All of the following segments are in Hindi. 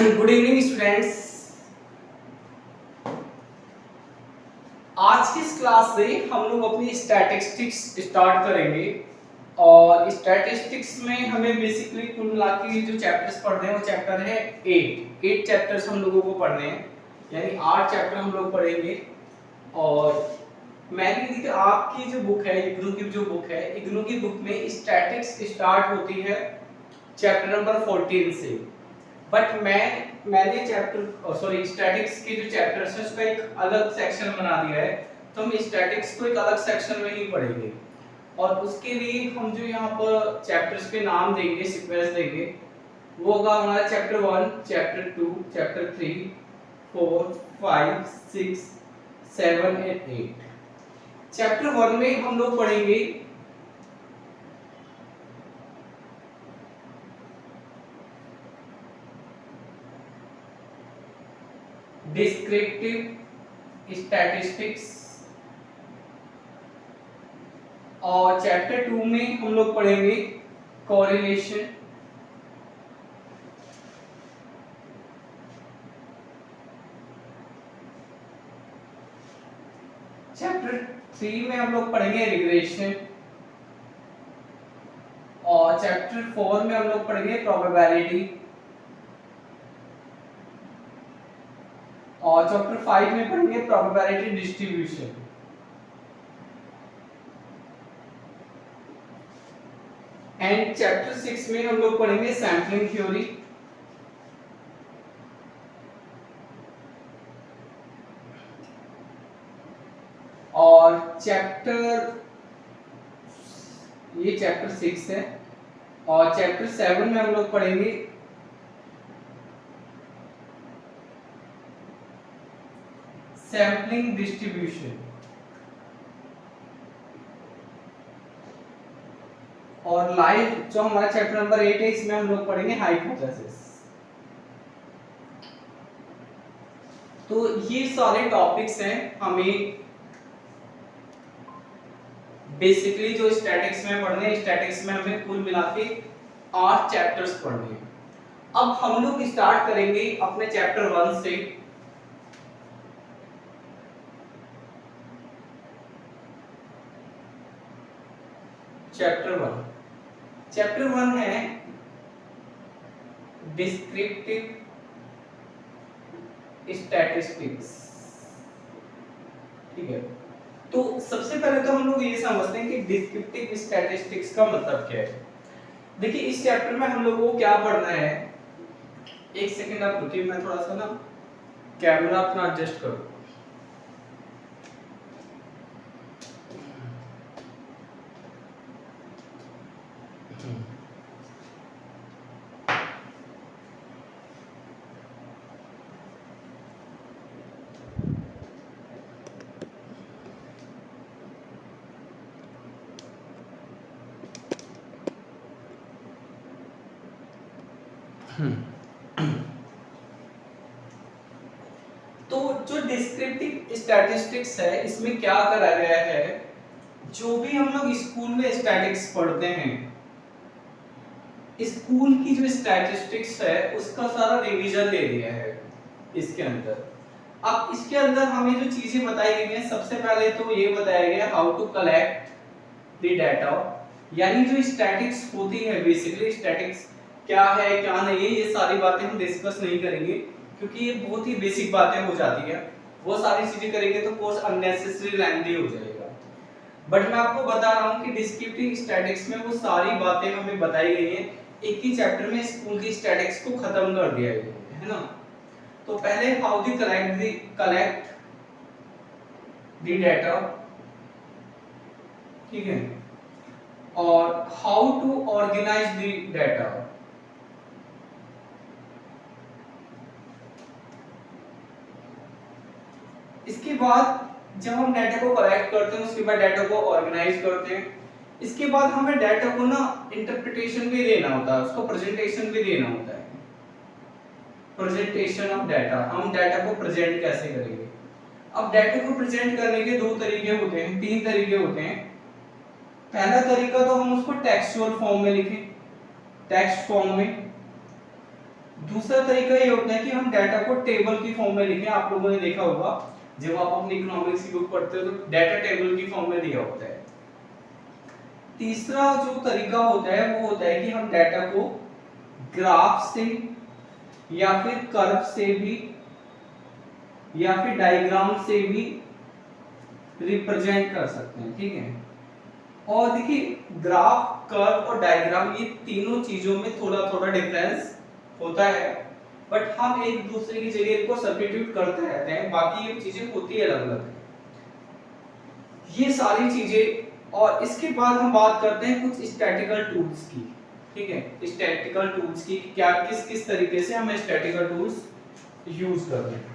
Good evening students. आज की इस क्लास से हम लोग अपनी स्टैटिस्टिक्स स्टार्ट करेंगे और स्टैटिस्टिक्स में हमें बेसिकली कुल मिला के जो चैप्टर्स पढ़ने हैं वो चैप्टर है 8 चैप्टर्स हम लोगों को पढ़ने हैं, यानी 8 चैप्टर हम लोग पढ़ेंगे। और मैंने देखिए आपकी जो बुक है इग्नू की जो बुक है, इग्नू की बुक में स्टैटिक्स स्टार्ट होती है चैप्टर नंबर 14 से, बट मैंने स्टैटिक्स के जो चैप्टर्स हैं उसका एक अलग सेक्शन बना दिया है, तो हम स्टैटिक्स को एक अलग सेक्शन में ही पढ़ेंगे। और उसके लिए हम जो यहाँ पर चैप्टर्स के नाम देंगे, सीक्वेंस देंगे, वो होगा हमारा चैप्टर 1, चैप्टर 2, चैप्टर 3, 4, 5, 6, 7 और 8। चैप्टर 1 में हम लोग पढ़ेंगे डिस्क्रिप्टिव स्टैटिस्टिक्स और चैप्टर 2 में हम लोग पढ़ेंगे कोरिलेशन। चैप्टर 3 में हम लोग पढ़ेंगे रिग्रेशन और चैप्टर 4 में हम लोग पढ़ेंगे प्रोबेबिलिटी और चैप्टर 5 में पढ़ेंगे प्रोबेबिलिटी डिस्ट्रीब्यूशन। एंड चैप्टर 6 में हम लोग पढ़ेंगे सैंपलिंग थ्योरी और ये चैप्टर 6 है। और चैप्टर 7 में हम लोग पढ़ेंगे सैंपलिंग डिस्ट्रीब्यूशन और लाइव जो हमारा चैप्टर नंबर 8 है, इसमें हम लोग पढ़ेंगे हाइपोथेसिस। तो ये सारे टॉपिक्स हैं हमें बेसिकली जो स्टैटिक्स में पढ़ने हैं। स्टैटिक्स में हमें कुल मिला के 8 चैप्टर्स पढ़ने हैं। अब हम लोग स्टार्ट करेंगे अपने चैप्टर 1 से। चैप्टर 1 है डिस्क्रिप्टिव स्टैटिस्टिक्स। ठीक है, तो सबसे पहले तो हम लोग ये समझते हैं कि डिस्क्रिप्टिव स्टैटिस्टिक्स का मतलब क्या है। देखिए इस चैप्टर में हम लोगों को क्या पढ़ना है, एक सेकंड आप रुकिए, मैं थोड़ा सा ना कैमरा अपना एडजस्ट करूं। तो जो डिस्क्रिप्टिव स्टैटिस्टिक्स है, इसमें क्या करा गया है, जो भी हम लोग स्कूल में स्टैटिस्टिक्स पढ़ते हैं, स्कूल की जो स्टैटिस्टिक्स है उसका सारा रिवीजन ले लिया है इसके अंदर। अब इसके अंदर हमें जो चीजें बताई गई हैं, सबसे पहले तो ये बताया गया how to collect the data, यानी जो स्टैटिक्स होती है, बेसिकली स्टैटिक्स क्या है क्या नहीं है, ये सारी बातें हम डिस्कस नहीं करेंगे क्योंकि ये बहुत ही बेसिक बातें हो जाती है। वो सारी चीजें करेंगे तो कोर्स अननेसेसरी लेंथी हो जाएगा। बट मैं आपको बता रहा हूँ कि डिस्क्रिप्टिव स्टैटिक्स में वो सारी बातें हमें बताई गई हैं, एक ही चैप्टर में स्कूल की स्टैटिक्स को खत्म कर दिया गया है ना। तो पहले how the collect the data, ठीक है, और how to organise the data. इसके बाद जब हम डाटा को कलेक्ट करते हैं, उसके बाद डाटा को ऑर्गेनाइज करते हैं, इसके बाद हमें डाटा को ना इंटरप्रिटेशन भी देना होता है, उसको प्रेजेंटेशन भी देना होता है। प्रेजेंटेशन ऑफ डाटा, हम डाटा को प्रेजेंट कैसे करेंगे। अब डाटा को प्रेजेंट करने के 2 तरीके होते हैं, 3 तरीके होते हैं। पहला तरीका तो हम उसको टेक्सचुअल फॉर्म में लिखें, टेक्स्ट फॉर्म में। दूसरा तरीका ये होता है कि हम डाटा को टेबल की फॉर्म में लिखें। आप लोगों ने देखा होगा जब आप अपनी इकोनॉमिक्स की बुक पढ़ते हो तो डाटा टेबल की फॉर्म में दिया होता है। तीसरा जो तरीका होता है वो होता है कि हम डाटा को ग्राफ से या फिर कर्व से भी या फिर डायग्राम से भी रिप्रेजेंट कर सकते हैं, ठीक है। और देखिए ग्राफ, कर्व और डायग्राम ये तीनों चीजों में थोड़ा थोड़ा डिफरेंस होता है, बट हम एक दूसरे की जगह इनको सब्स्टिट्यूट करते रहते हैं, बाकी ये चीजें होती है अलग अलग। ये सारी चीजें, और इसके बाद हम बात करते हैं कुछ स्टैटिकल टूल्स की, ठीक है। स्टैटिकल टूल्स की क्या, किस किस तरीके से हम स्टैटिकल टूल्स यूज करते हैं,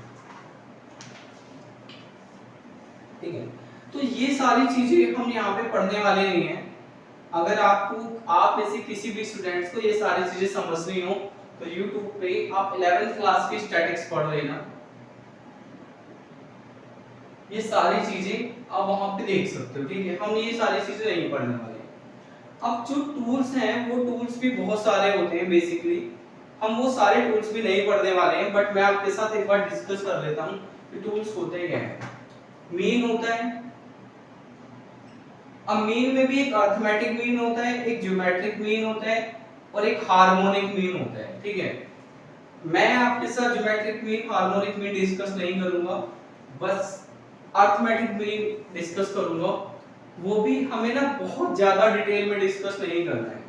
ठीक है। तो ये सारी चीजें हम यहाँ पे पढ़ने वाले नहीं हैं। अगर आपको, आप में से किसी भी स्टूडेंट्स को ये सारी चीजें समझनी हो तो YouTube पे आप 11th क्लास की स्टैटिक्स पढ़ लेना, ये सारी चीजें आप वहां पे देख सकते हो, ठीक है। हम ये सारी चीजें नहीं पढ़ने वाले। अब जो टूल्स हैं वो टूल्स भी बहुत सारे होते हैं बेसिकली, हम वो सारे टूल्स भी नहीं पढ़ने वाले हैं, बट मैं आपके साथ एक बार डिस्कस कर लेता हूँ कि टूल्स होते क्या हैं। मीन होता है, अब मीन में भी एक अरिथमेटिक मीन होता है, एक ज्योमेट्रिक मीन होता है और एक हार्मोनिक मीन होता है, ठीक है। मैं आपके साथ geometric mean, harmonic mean discuss नहीं करूंगा, बस अरिथमेटिक मीन डिस्कस करूंगा। वो भी हमें ना बहुत ज्यादा डिटेल में डिस्कस नहीं करना है।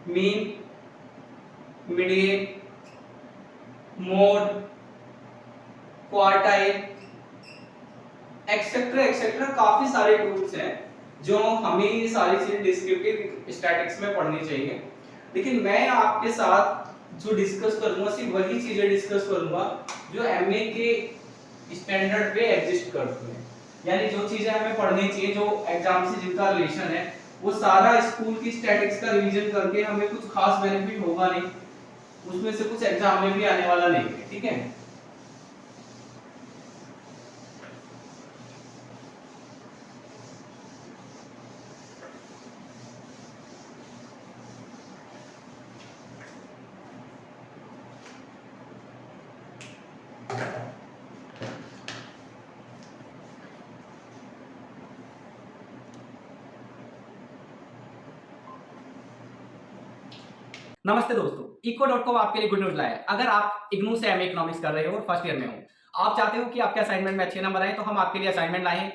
Mean, median, mode, quartile, etcetera etcetera, काफी सारे टूल्स हैं जो हमें ये सारी चीजें डिस्क्रिप्टिव स्टैटिक्स में पढ़नी चाहिए। लेकिन मैं आपके साथ जो डिस्कस करूंगा सिर्फ वही चीजें डिस्कस करूंगा जो एमए के स्टैंडर्ड पे एग्जिस्ट करती हैं, यानी जो चीजें हमें पढ़नी चाहिए, जो एग्जाम से जिनका रिलेशन है, वो सारा स्कूल की स्टैटिक्स का रिवीजन करके हमें कुछ खास बेनिफिट होगा नहीं, उसमें से कुछ एग्जाम में भी आने वाला नहीं है, ठीक है। नमस्ते दोस्तों, eco.com आपके लिए गुड न्यूज लाया है। अगर आप इग्नू से एमए इकोनॉमिक्स कर रहे हो और फर्स्ट ईयर में हो, आप चाहते हो कि आपके असाइनमेंट में अच्छे नंबर आए, तो हम आपके लिए असाइनमेंट लाए हैं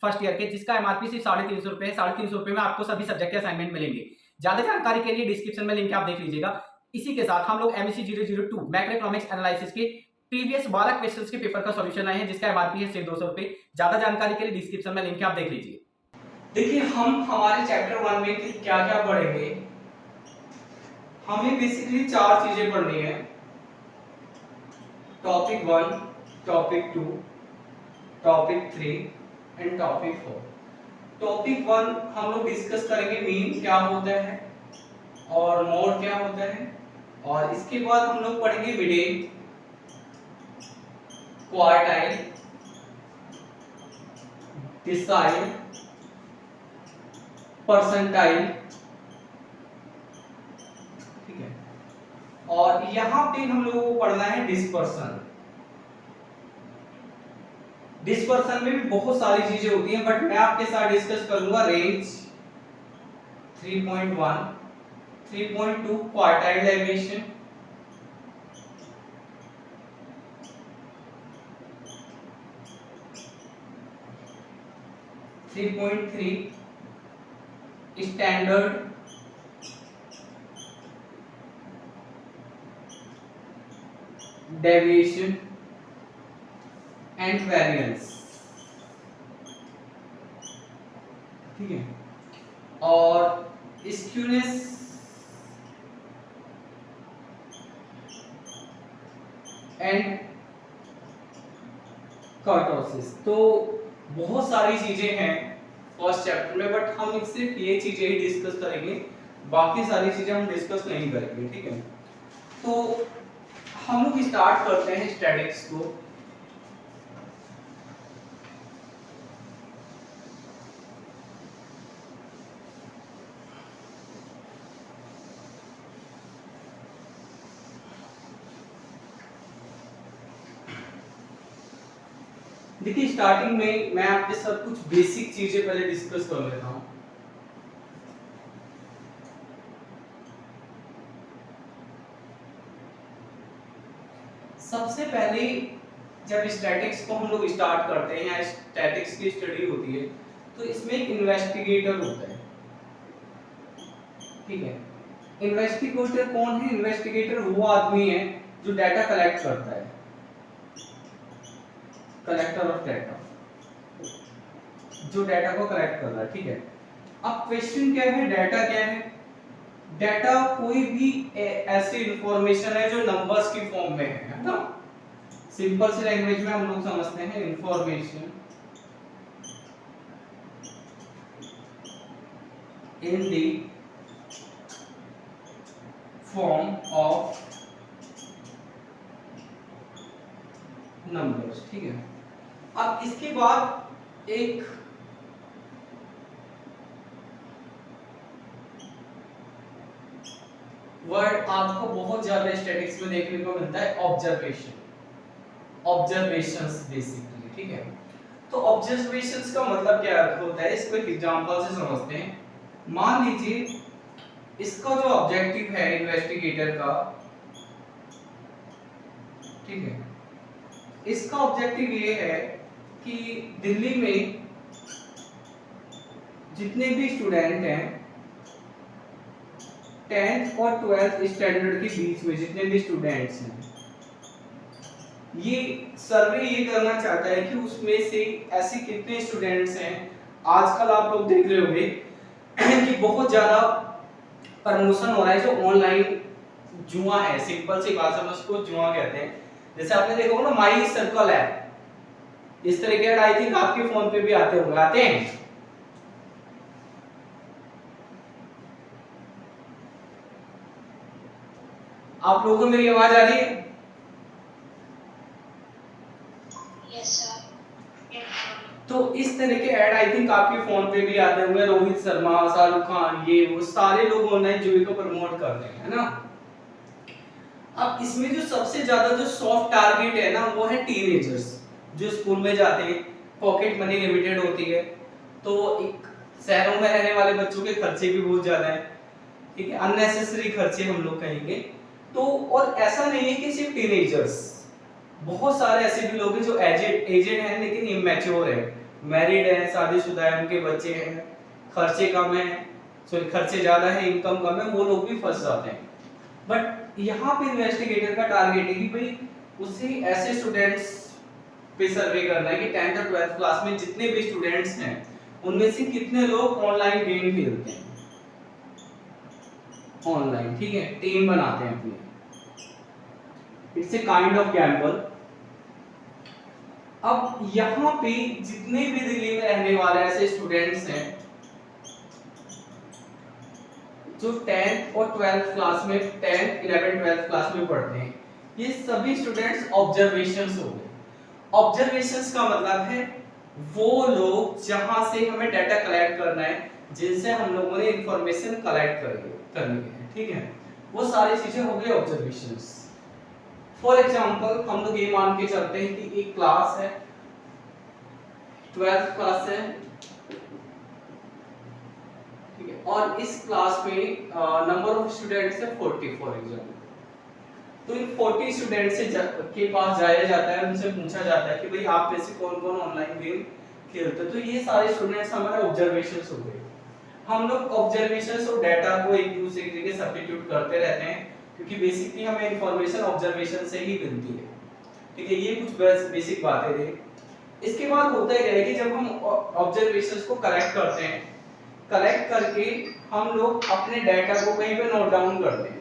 फर्स्ट ईयर के, जिसका एमआरपी सिर्फ 350 रुपए है। 350 रुपए में आपको सभी सब्जेक्ट के असाइनमेंट मिलेंगे। ज्यादा जानकारी के लिए डिस्क्रिप्शन में लिंक आप देख लीजिएगा। इसी के साथ हम लोग एमएससी 002 मैक्रो इकोनॉमिक्स एनालिसिस के प्रीवियस 12 क्वेश्चंस के पेपर का सॉल्यूशन लाए हैं, जिसका एमआरपी है सिर्फ 200 रुपए। ज्यादा जानकारी के लिए डिस्क्रिप्शन में लिंक आप देख लीजिए। देखिए हम हमारे चैप्टर 1 में क्या क्या पढ़ेंगे। हमें बेसिकली चार चीजें पढ़नी है, topic 1, topic 2, topic 3 and topic 4। Topic 1 हम लोग डिस्कस करेंगे मीन क्या होता है और मोड क्या होता है, और इसके बाद हम लोग पढ़ेंगे मीडियन, क्वार्टाइल, डिसाइल, परसेंटाइल, ठीक है। और यहां पे हम लोगों को पढ़ना है डिस्पर्सन। डिस्पर्सन में भी बहुत सारी चीजें होती हैं, बट मैं आपके साथ डिस्कस करूंगा range 3.1, 3.2 quartile dimension, 3.3 standard, deviation and variance, ठीक है। और स्क्यूनेस एंड कर्टोसिस। तो बहुत सारी चीजें हैं फर्स्ट चैप्टर में, बट हम सिर्फ ये चीजें ही डिस्कस करेंगे, बाकी सारी चीजें हम डिस्कस नहीं करेंगे, ठीक है। तो हम लोग स्टार्ट करते हैं स्टैटिक्स को। देखिए स्टार्टिंग में मैं आपके साथ कुछ बेसिक चीजें पहले डिस्कस कर लेता हूँ। सबसे पहले जब स्टैटिक्स को हम लोग स्टार्ट करते हैं या स्टैटिक्स की स्टडी होती है तो इसमें एक इन्वेस्टिगेटर होता है, ठीक है। इन्वेस्टिगेटर कौन है? इन्वेस्टिगेटर वो आदमी है जो डाटा कलेक्ट करता है, कलेक्टर ऑफ डाटा, जो डाटा को कलेक्ट कर रहा है, ठीक है। अब क्वेश्चन क्या है, डाटा क्या है? डाटा कोई भी ऐसी इंफॉर्मेशन है जो नंबर्स की फॉर्म में है ना। सिंपल सी लैंग्वेज में हम लोग समझते हैं information in the form of numbers, ठीक है। अब इसके बाद एक वर्ड आपको बहुत ज्यादा स्टैटिक्स में देखने को मिलता है, ऑब्जर्वेशन, ऑब्जर्वेशंस बेसिकली, ठीक है। तो ऑब्जर्वेशंस का मतलब क्या होता है, इसको एक एग्जांपल से समझते हैं। मान लीजिए इसका जो ऑब्जेक्टिव है इन्वेस्टिगेटर का, ठीक है, इसका ऑब्जेक्टिव ये है कि दिल्ली में जितने भी स्टूडेंट हैं 10th और 12th स्टैंडर्ड के बीच में जितने भी स्टूडेंट्स हैं, ये सर्वे ये करना चाहता है कि उसमें से ऐसे कितने स्टूडेंट्स हैं। आजकल आप लोग देख रहे होंगे कि बहुत ज्यादा प्रमोशन हो रहा है जो ऑनलाइन जुआ है, सिंपल सी बात समझ उसको जुआ कहते हैं। जैसे आपने देखा होगा ना माई सर्कल ऐप, इस तरह के ऐड आई थिंक आपके फोन पे भी आते होंगे, आते हैं। आप लोगों को मेरी आवाज आ रही है? तो इस तरह के ऐड आई थिंक आपके फोन पे भी आते होंगे, रोहित शर्मा, शाहरुख खान, ये वो सारे लोग ऑनलाइन जुए को प्रमोट कर रहे हैं, है ना। अब इसमें जो सबसे ज्यादा जो सॉफ्ट टारगेट है ना वो है टीनेजर्स, जो स्कूल में जाते हैं, पॉकेट मनी लिमिटेड होती है, तो एक शहरों में रहने वाले बच्चों के खर्चे भी बहुत ज्यादा है, ठीक है, अननेसेसरी खर्चे हम लोग कहेंगे। तो और ऐसा नहीं है कि सिर्फ टीनेजर्स, बहुत सारे ऐसे भी लोग हैं जो एजेड हैं लेकिन इमैच्योर है, मैरिड है, शादीशुदा है, उनके बच्चे हैं, खर्चे कम है, सॉरी खर्चे ज्यादा है, इनकम कम है, वो लोग भी फंस जाते हैं। बट यहाँ पे इन्वेस्टिगेटर का टारगेट है कि भाई उसे ऐसे स्टूडेंट्स पे सर्वे करना है कि 10th और 12th क्लास में जितने भी स्टूडेंट्स हैं उनमें से कितने लोग ऑनलाइन गेम खेलते हैं, ऑनलाइन, ठीक है, टीम बनाते हैं अपनी, it's a kind of Gamble. अब यहाँ पे जितने भी दिल्ली में रहने वाले ऐसे स्टूडेंट्स हैं जो 10th और 12th क्लास में 10th 11th 12th क्लास में पढ़ते हैं, ये सभी स्टूडेंट्स ऑब्जर्वेशंस हो गए। ऑब्जर्वेशंस का मतलब है वो लोग जहां से हमें डाटा कलेक्ट करना है, जिनसे हम लोगों ने इंफॉर्मेशन कलेक्ट करनी है, ठीक है, वो सारी चीजें हो गई ऑब्जर्वेशंस। फॉर एग्जांपल हम लोग ये मान के चलते हैं कि एक क्लास है, 12th क्लास है, ठीक है, और इस क्लास में नंबर ऑफ स्टूडेंट्स है 40 फॉर एग्जांपल। तो इन 40 स्टूडेंट्स के पास जाया जाता है, उनसे पूछा जाता है कि भाई आप में से कौन-कौन ऑनलाइन गेम खेलते हैं। तो ये सारे स्टूडेंट्स हमारे ऑब्जर्वेशंस हो गए। हम लोग ऑब्जर्वेशंस और डाटा को एक दूसरे की जगह सब्स्टिट्यूट करते रहते हैं क्योंकि बेसिकली हमें इंफॉर्मेशन ऑब्जर्वेशन से ही मिलती है, ठीक है। ये कुछ बेसिक बातें थे। इसके बाद होता है क्या है कि जब हम ऑब्जर्वेशंस को कलेक्ट करते हैं, कलेक्ट करके हम लोग अपने डाटा को कहीं पे नोट डाउन करते हैं,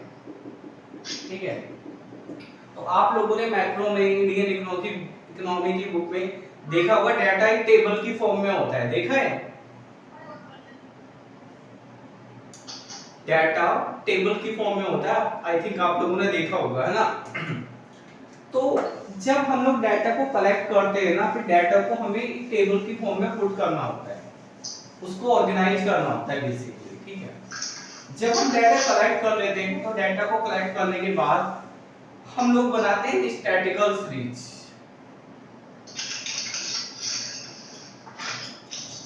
ठीक है। तो आप लोगों ने मैक्रो में इंडियन इकोनॉमी की बुक में देखा होगा डाटा एक टेबल की फॉर्म में होता है, देखा है? डाटा टेबल की फॉर्म में होता है, आई थिंक आप लोगों ने देखा होगा, है ना। तो जब हम लोग डाटा को कलेक्ट करते हैं ना, फिर डाटा को हमें टेबल की फॉर्म में पुट करना होता है, उसको ऑर्गेनाइज करना होता है बेसिकली, ठीक है। जब हम डाटा कलेक्ट कर लेते हैं तो डाटा को कलेक्ट करने के बाद हम लोग बनाते हैं स्टैटिकल सीरीज।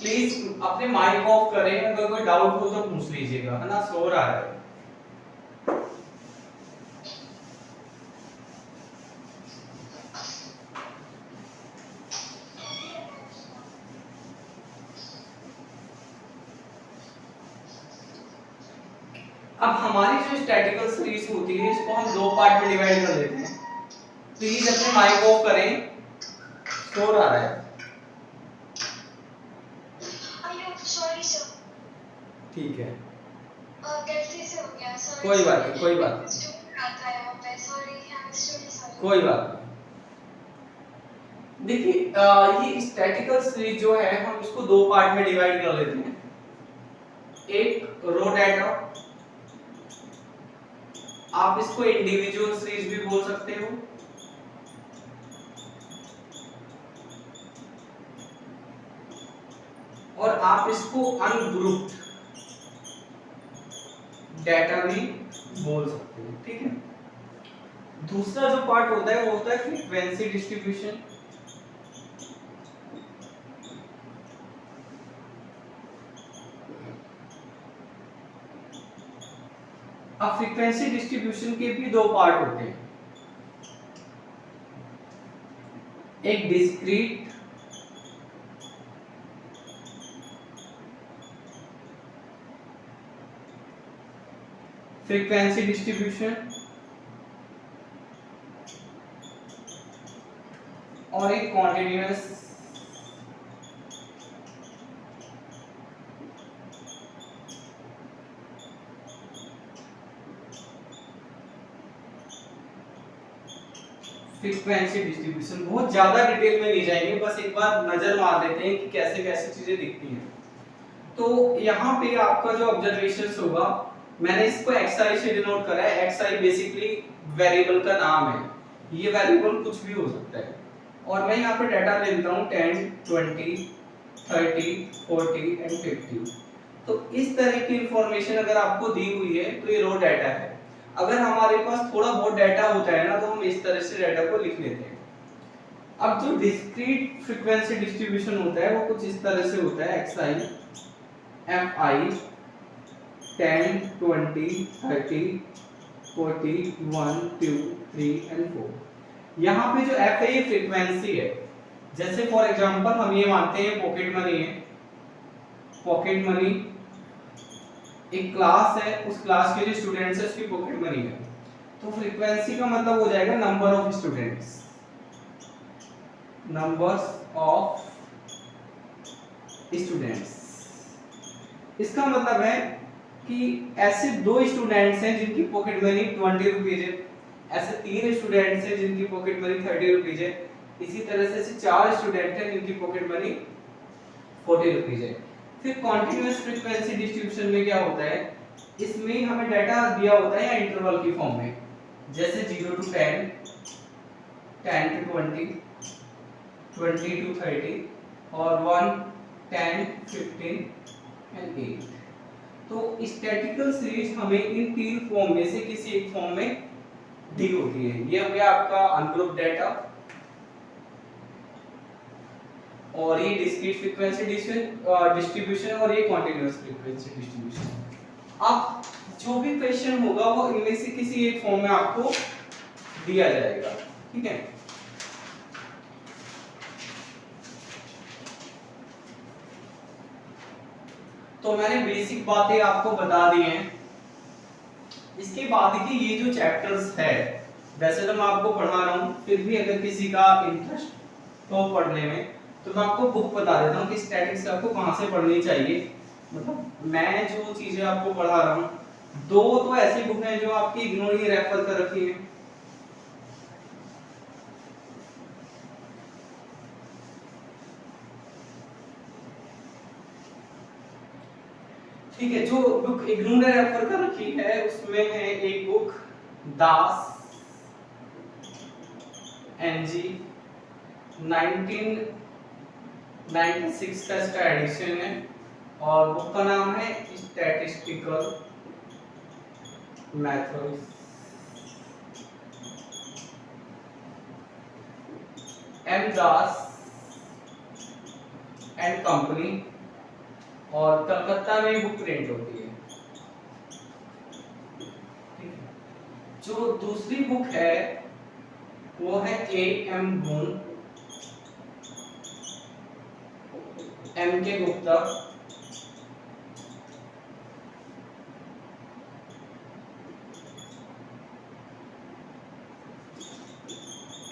प्लीज अपने माइक ऑफ करें, अगर कोई डाउट हो तो पूछ लीजिएगा, है ना, शोर आ रहा है। अब हमारी जो स्टैटिकल सीरीज होती है इसको हम दो पार्ट में डिवाइड कर लेते हैं। प्लीज अपने माइक ऑफ करें, शोर आ रहा है। ठीक है, गलती से हो गया, सॉरी। कोई बात नहीं, कोई बात नहीं, स्टूडेंट आता है वहाँ पे, sorry, I am extremely sorry. कोई बात नहीं। देखिए ये स्टैटिकल सीरीज जो है हम इसको दो पार्ट में डिवाइड कर लेते हैं। एक रो डाटा, आप इसको इंडिविजुअल सीरीज भी बोल सकते हो, और आप इसको अनग्रुप्ड डाटा भी बोल सकते हो, ठीक है। दूसरा जो पार्ट होता है वो होता है फ्रीक्वेंसी डिस्ट्रीब्यूशन। अब फ्रीक्वेंसी डिस्ट्रीब्यूशन के भी दो पार्ट होते हैं, एक डिस्क्रीट फ्रीक्वेंसी डिस्ट्रीब्यूशन और एक कॉन्टिन्यूअस फ्रीक्वेंसी डिस्ट्रीब्यूशन। बहुत ज्यादा डिटेल में नहीं जाएंगे, बस एक बार नजर मार देते हैं कि कैसे कैसे चीजें दिखती हैं। तो यहाँ पे आपका जो ऑब्जर्वेशंस होगा, मैंने इसको xi से डिनोट करा है। xi बेसिकली वेरिएबल का नाम है, ये वेरिएबल कुछ भी हो सकता है। और मैं यहाँ पे डाटा ले लेता हूँ 10, 20, 30, 40 एंड 50। तो इस तरह की इंफॉर्मेशन अगर आपको दी हुई है तो ये रो डाटा है। अगर हमारे पास थोड़ा बहुत डाटा होता है ना, तो हम इस तरह से डाटा को लिख लेते हैं। अब जो डिस्क्रीट फ्रीक्वेंसी डिस्ट्रीब्यूशन होता है वो कुछ इस तरह से होता है, xi fi 10, 20, 30, 40, 1, 2, 3 एंड 4। यहाँ पे जो fa ये फ्रीक्वेंसी है। जैसे फॉर एग्जांपल हम ये मानते हैं पॉकेट मनी है, पॉकेट मनी एक क्लास है, उस क्लास के जो स्टूडेंट्स है उसकी पॉकेट मनी है। तो फ्रीक्वेंसी का मतलब हो जाएगा number of students, numbers of students. इसका मतलब है कि ऐसे दो स्टूडेंट्स हैं जिनकी पॉकेट मनी 20 रुपीज है, ऐसे तीन स्टूडेंट्स हैं जिनकी पॉकेट मनी 30 रुपीज है, इसी तरह से ऐसे चार स्टूडेंट हैं जिनकी पॉकेट मनी 40 रुपीज है। फिर कॉन्टिन्यूअस फ्रीक्वेंसी डिस्ट्रीब्यूशन में क्या होता है, इसमें हमें डाटा दिया होता है इंटरवल की फॉर्म में, जैसे 0 to 10, 10 to 20, 20 to 30 और 1, 10, 15 एंड 8। तो स्टैटिकल सीरीज हमें इन तीन फॉर्म में से किसी एक फॉर्म में दी होती है। ये हो गया आपका अनग्रुप्ड डाटा, और ये डिस्क्रीट फ्रीक्वेंसी डिस्ट्रीब्यूशन, और ये कॉन्टिन्यूअस फ्रीक्वेंसी डिस्ट्रीब्यूशन। अब जो भी क्वेश्चन होगा वो इनमें से किसी एक फॉर्म में आपको दिया जाएगा, ठीक है। तो मैंने बेसिक बातें आपको बता दी हैं। इसके बाद की ये जो चैप्टर्स है, वैसे तो मैं आपको पढ़ा रहा हूँ, फिर भी अगर किसी का इंटरेस्ट हो पढ़ने में तो मैं आपको बुक बता देता हूँ कि स्टैटिक्स आपको कहाँ से पढ़नी चाहिए। मतलब मैं जो चीजें आपको पढ़ा रहा हूँ, दो तो ऐसी बुक हैं जो आपकी इग्नोर ही रेफर कर रखी है। ठीक है, जो बुक इग्नोर ने रेफर कर रखी है उसमें है एक बुक दास एनजी 1996 का इसका एडिशन है, और बुक का नाम है statistical methods. M Das and company और कलकत्ता में बुक प्रिंट होती है। ठीक है। जो दूसरी बुक है वो है A.M. गुण, M.K. Gupta,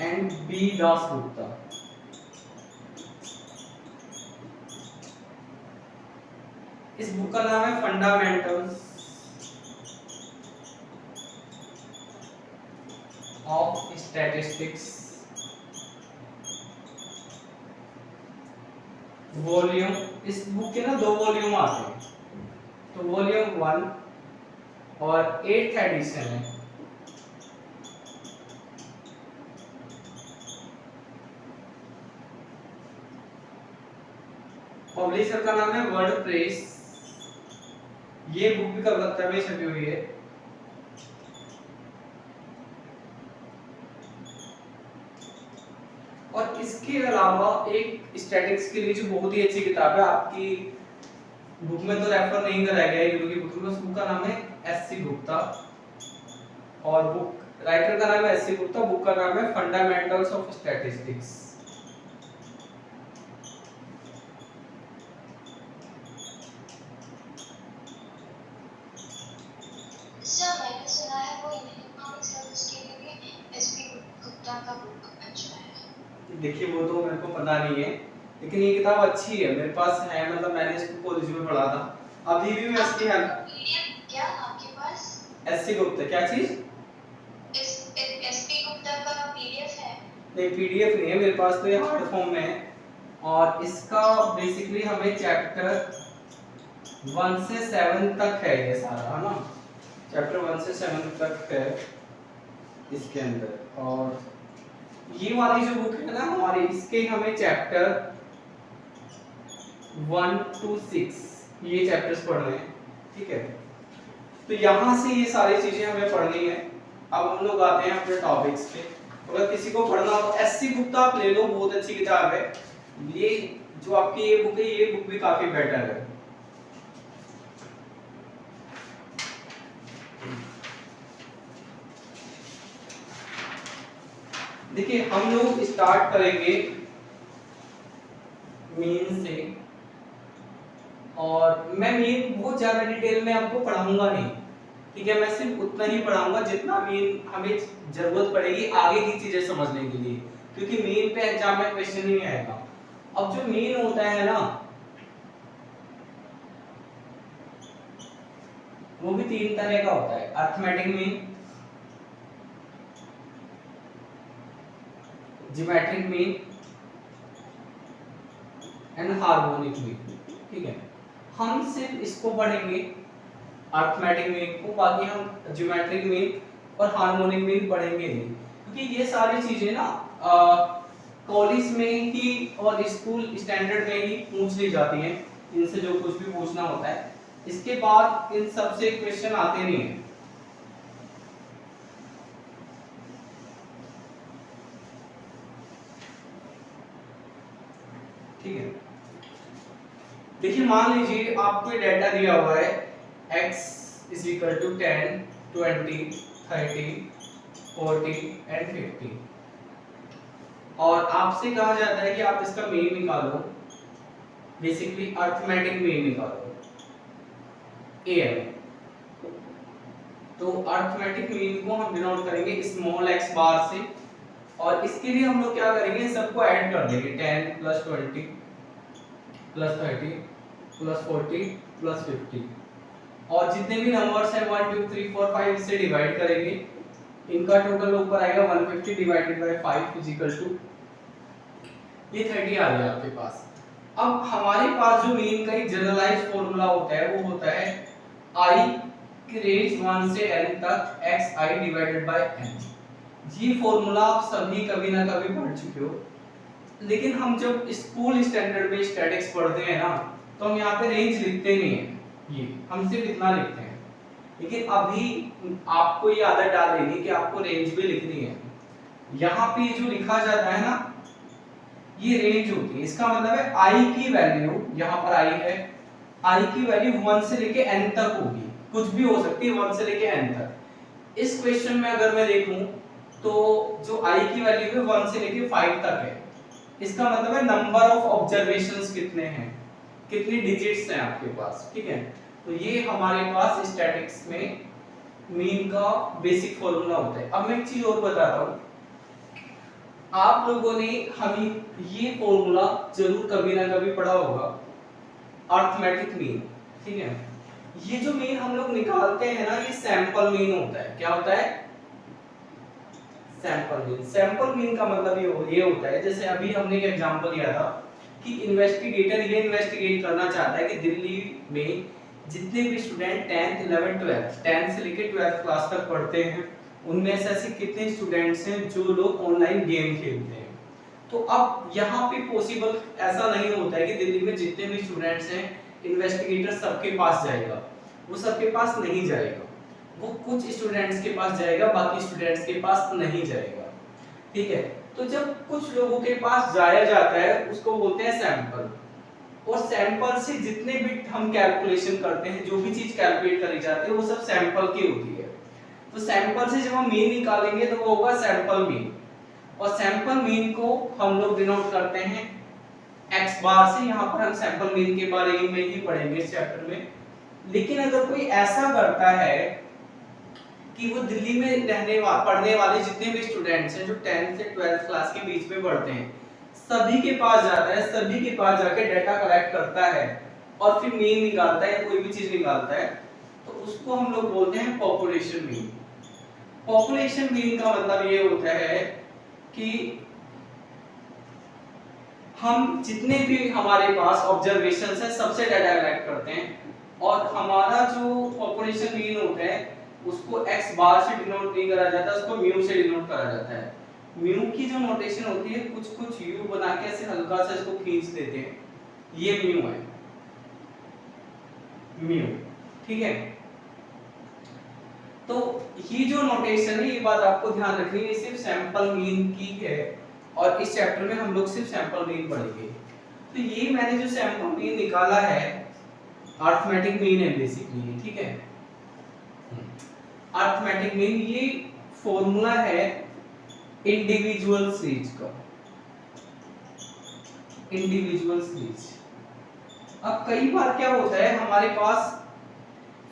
and B. Das Gupta. इस बुक का नाम है फंडामेंटल्स ऑफ स्टैटिस्टिक्स, वॉल्यूम। इस बुक के ना 2 वॉल्यूम आते हैं, तो वॉल्यूम 1 और 8th एडिशन है। पब्लिशर का नाम है वर्ड प्रेस। ये बुक भी कलकत्ता में छपी हुई है। और इसके अलावा एक स्टैटिक्स के लिए जो बहुत ही अच्छी किताब है, आपकी बुक में तो रेफर नहीं कराया गया है क्योंकि बुक में, उस बुक का नाम है S.C. गुप्ता और बुक राइटर का नाम है S.C. गुप्ता, बुक का नाम है फंडामेंटल्स ऑफ स्टैटिस्टिक्स। सर मैंने सुना है वो इकोनॉमिक्स सर्विस के लिए भी एसपी गुप्ता का बुक अच्छा है। देखिए वो तो मेरे को पता नहीं है, लेकिन ये किताब अच्छी है, मेरे पास है, मतलब मैंने इसको कॉलेज में पढ़ा था। अभी भी मैं इसकी पीडीएफ क्या आपके पास? S.C. गुप्ता क्या चीज? एसपी गुप्ता का पीडीएफ है? नहीं, पीडीएफ नहीं है मेरे पास, तो ये हार्ड फॉर्म में है। और इसका बेसिकली हमें चैप्टर 1 से 7 तक है ये सारा, है ना, चैप्टर 1 से 7 तक है इसके अंदर। और ये वाली जो बुक है ना हमारी, इसके हमें चैप्टर 1 to 6 ये चैप्टर्स पढ़ने हैं। ठीक है, तो यहाँ से ये सारी चीजें हमें पढ़नी है। अब हम लोग आते हैं अपने टॉपिक्स पे। अगर किसी को पढ़ना हो तो S.C. गुप्ता आप ले लो, बहुत अच्छी किताब है। ये जो आपकी ये बुक है, ये बुक भी काफी बेटर है। देखिए हम लोग स्टार्ट करेंगे मीन से, और मैं मीन बहुत ज्यादा डिटेल में आपको पढ़ाऊंगा नहीं। ठीक है, मैं सिर्फ उतना ही पढ़ाऊंगा जितना मीन हमें जरूरत पड़ेगी आगे की चीजें समझने के लिए, क्योंकि मीन पे एग्जाम में क्वेश्चन नहीं आएगा। अब जो मीन होता है ना, वो भी 3 तरह का होता है, arithmetic mean, geometric mean and harmonic mean. ठीक है, हम सिर्फ इसको पढ़ेंगे अरिथमेटिक मीन को, बाकी हम ज्योमेट्रिक मीन और हार्मोनिक मीन पढ़ेंगे नहीं, क्योंकि ये सारी चीजें ना कॉलेज में ही और स्कूल स्टैंडर्ड में ही पूछ ली जाती हैं, इनसे जो कुछ भी पूछना होता है। इसके बाद इन सबसे क्वेश्चन आते नहीं है। ठीक है, देखिए मान लीजिए आपको ये डाटा दिया हुआ है x is equal to 10, 20, 30, 40 and 50, और आपसे कहा जाता है कि आप इसका मीन निकालो, बेसिकली अरिथमेटिक मीन निकालो am। तो अरिथमेटिक मीन को हम डिनोट करेंगे स्मॉल x बार से, और इसके लिए हम लोग क्या करेंगे, सबको ऐड कर देंगे 10 + 20 + 30 + 40 + 50, और जितने भी नंबर्स हैं 1 2 3 4 5 इससे डिवाइड करेंगे, इनका टोटल ऊपर आएगा 150 divided by 5 is equal to ये 30 आ गया आपके पास। अब हमारे पास जो मीन का एक जनरलाइज्ड फार्मूला होता है वो होता है i की रेंज 1 से n तक xi डिवाइडेड बाय n। ये फार्मूला आप सभी कभी ना कभी पढ़ चुके हो, लेकिन हम जब स्कूल स्टैंडर्ड में स्टैटिक्स पढ़ते हैं ना, तो हम यहाँ पे रेंज लिखते नहीं है, ये हम सिर्फ इतना लिखते हैं। लेकिन अभी आपको ये आदत डाल देनी कि आपको रेंज भी लिखनी है। यहाँ पे जो लिखा जाता है ना, ये रेंज होती है, इसका मतलब है i की वैल्यू, यहाँ पर i है, आई की वैल्यू 1 से लेके n तक होगी, कुछ भी हो सकती है 1 से लेके n तक। इस क्वेश्चन में अगर मैं देखूं तो जो आई की वैल्यू है 1 से लेके 5 तक है। इसका मतलब है नंबर ऑफ ऑब्जर्वेशंस कितने हैं, कितनी डिजिट्स हैं आपके पास, ठीक है। तो ये हमारे पास स्टैटिक्स में मीन का बेसिक फॉर्मूला होता है। अब मैं एक चीज और बताता हूँ, आप लोगों ने हमें ये फॉर्मूला जरूर कभी ना कभी पढ़ा होगा, अरिथमेटिक मीन, ठीक है। ये जो मीन हम लोग निकालते हैं ना, ये सैंपल मीन होता है। क्या होता है? Sample mean. सैंपल मीन का मतलब ये होता है, जैसे अभी हमने एक एग्जांपल लिया था कि इन्वेस्टिगेटर ये इन्वेस्टिगेट करना चाहता है कि दिल्ली में जितने भी student 10th 11th 12th 10th से लेकर 12th क्लास तक पढ़ते हैं, उनमें से ऐसे कितने स्टूडेंट्स हैं जो लोग ऑनलाइन गेम खेलते हैं। तो अब यहाँ पे पॉसिबल ऐसा नहीं होता है कि दिल्ली में जितने भी स्टूडेंट्स हैं इन्वेस्टिगेटर सबके पास जाएगा, वो सबके पास नहीं जाएगा, वो कुछ स्टूडेंट्स के पास जाएगा, बाकी स्टूडेंट्स के पास नहीं जाएगा, ठीक है। तो जब कुछ लोगों के पास जाया जाता है उसको बोलते हैं सैंपल, और सैंपल से जितने भी हम कैलकुलेशन करते हैं, जो भी चीज कैलकुलेट करी जाती है वो सब सैंपल की होती है। तो सैंपल से जब हम मीन निकालेंगे तो वो होगा सैंपल मीन, और सैंपल मीन को हम लोग डिनोट करते हैं x बार से। यहाँ पर हम सैंपल मीन के बारे में ही पढ़ेंगे इस चैप्टर में। लेकिन अगर कोई ऐसा करता है कि वो दिल्ली में पढ़ने वाले जितने भी स्टूडेंट्स हैं जो 10th से 12th क्लास के बीच में पढ़ते हैं, सभी के पास जाता है, सभी के पास जाके डाटा कलेक्ट करता है और फिर मीन निकालता है या कोई भी चीज निकालता है, तो उसको हम लोग बोलते हैं पॉपुलेशन मीन। पॉपुलेशन मीन का मतलब ये होता है कि हम जितने भी हमारे पास ऑब्जर्वेशंस है सबसे डाटा कलेक्ट करते हैं, और हमारा जो पॉपुलेशन मीन होता है उसको x बार से डिनोट नहीं करा जाता, उसको म्यू से डिनोट करा जाता है। म्यू की जो नोटेशन होती है कुछ कुछ u बना के ऐसे हल्का सा इसको खींच देते हैं, ये म्यू है, म्यू, ठीक है। तो ये जो नोटेशन है, ये बात आपको ध्यान रखनी है, सिर्फ सैंपल मीन की है, और इस चैप्टर में हम लोग सिर्फ सैंपल मीन पढ़ेंगे। तो ये मैंने जो सैंपल मीन निकाला है अरिथमेटिक मीन है बेसिकली, ठीक है। अरिथमेटिक मीन ये फॉर्मूला है इंडिविजुअल सीरीज का, इंडिविजुअल सीरीज। अब कई बार क्या होता है, हमारे पास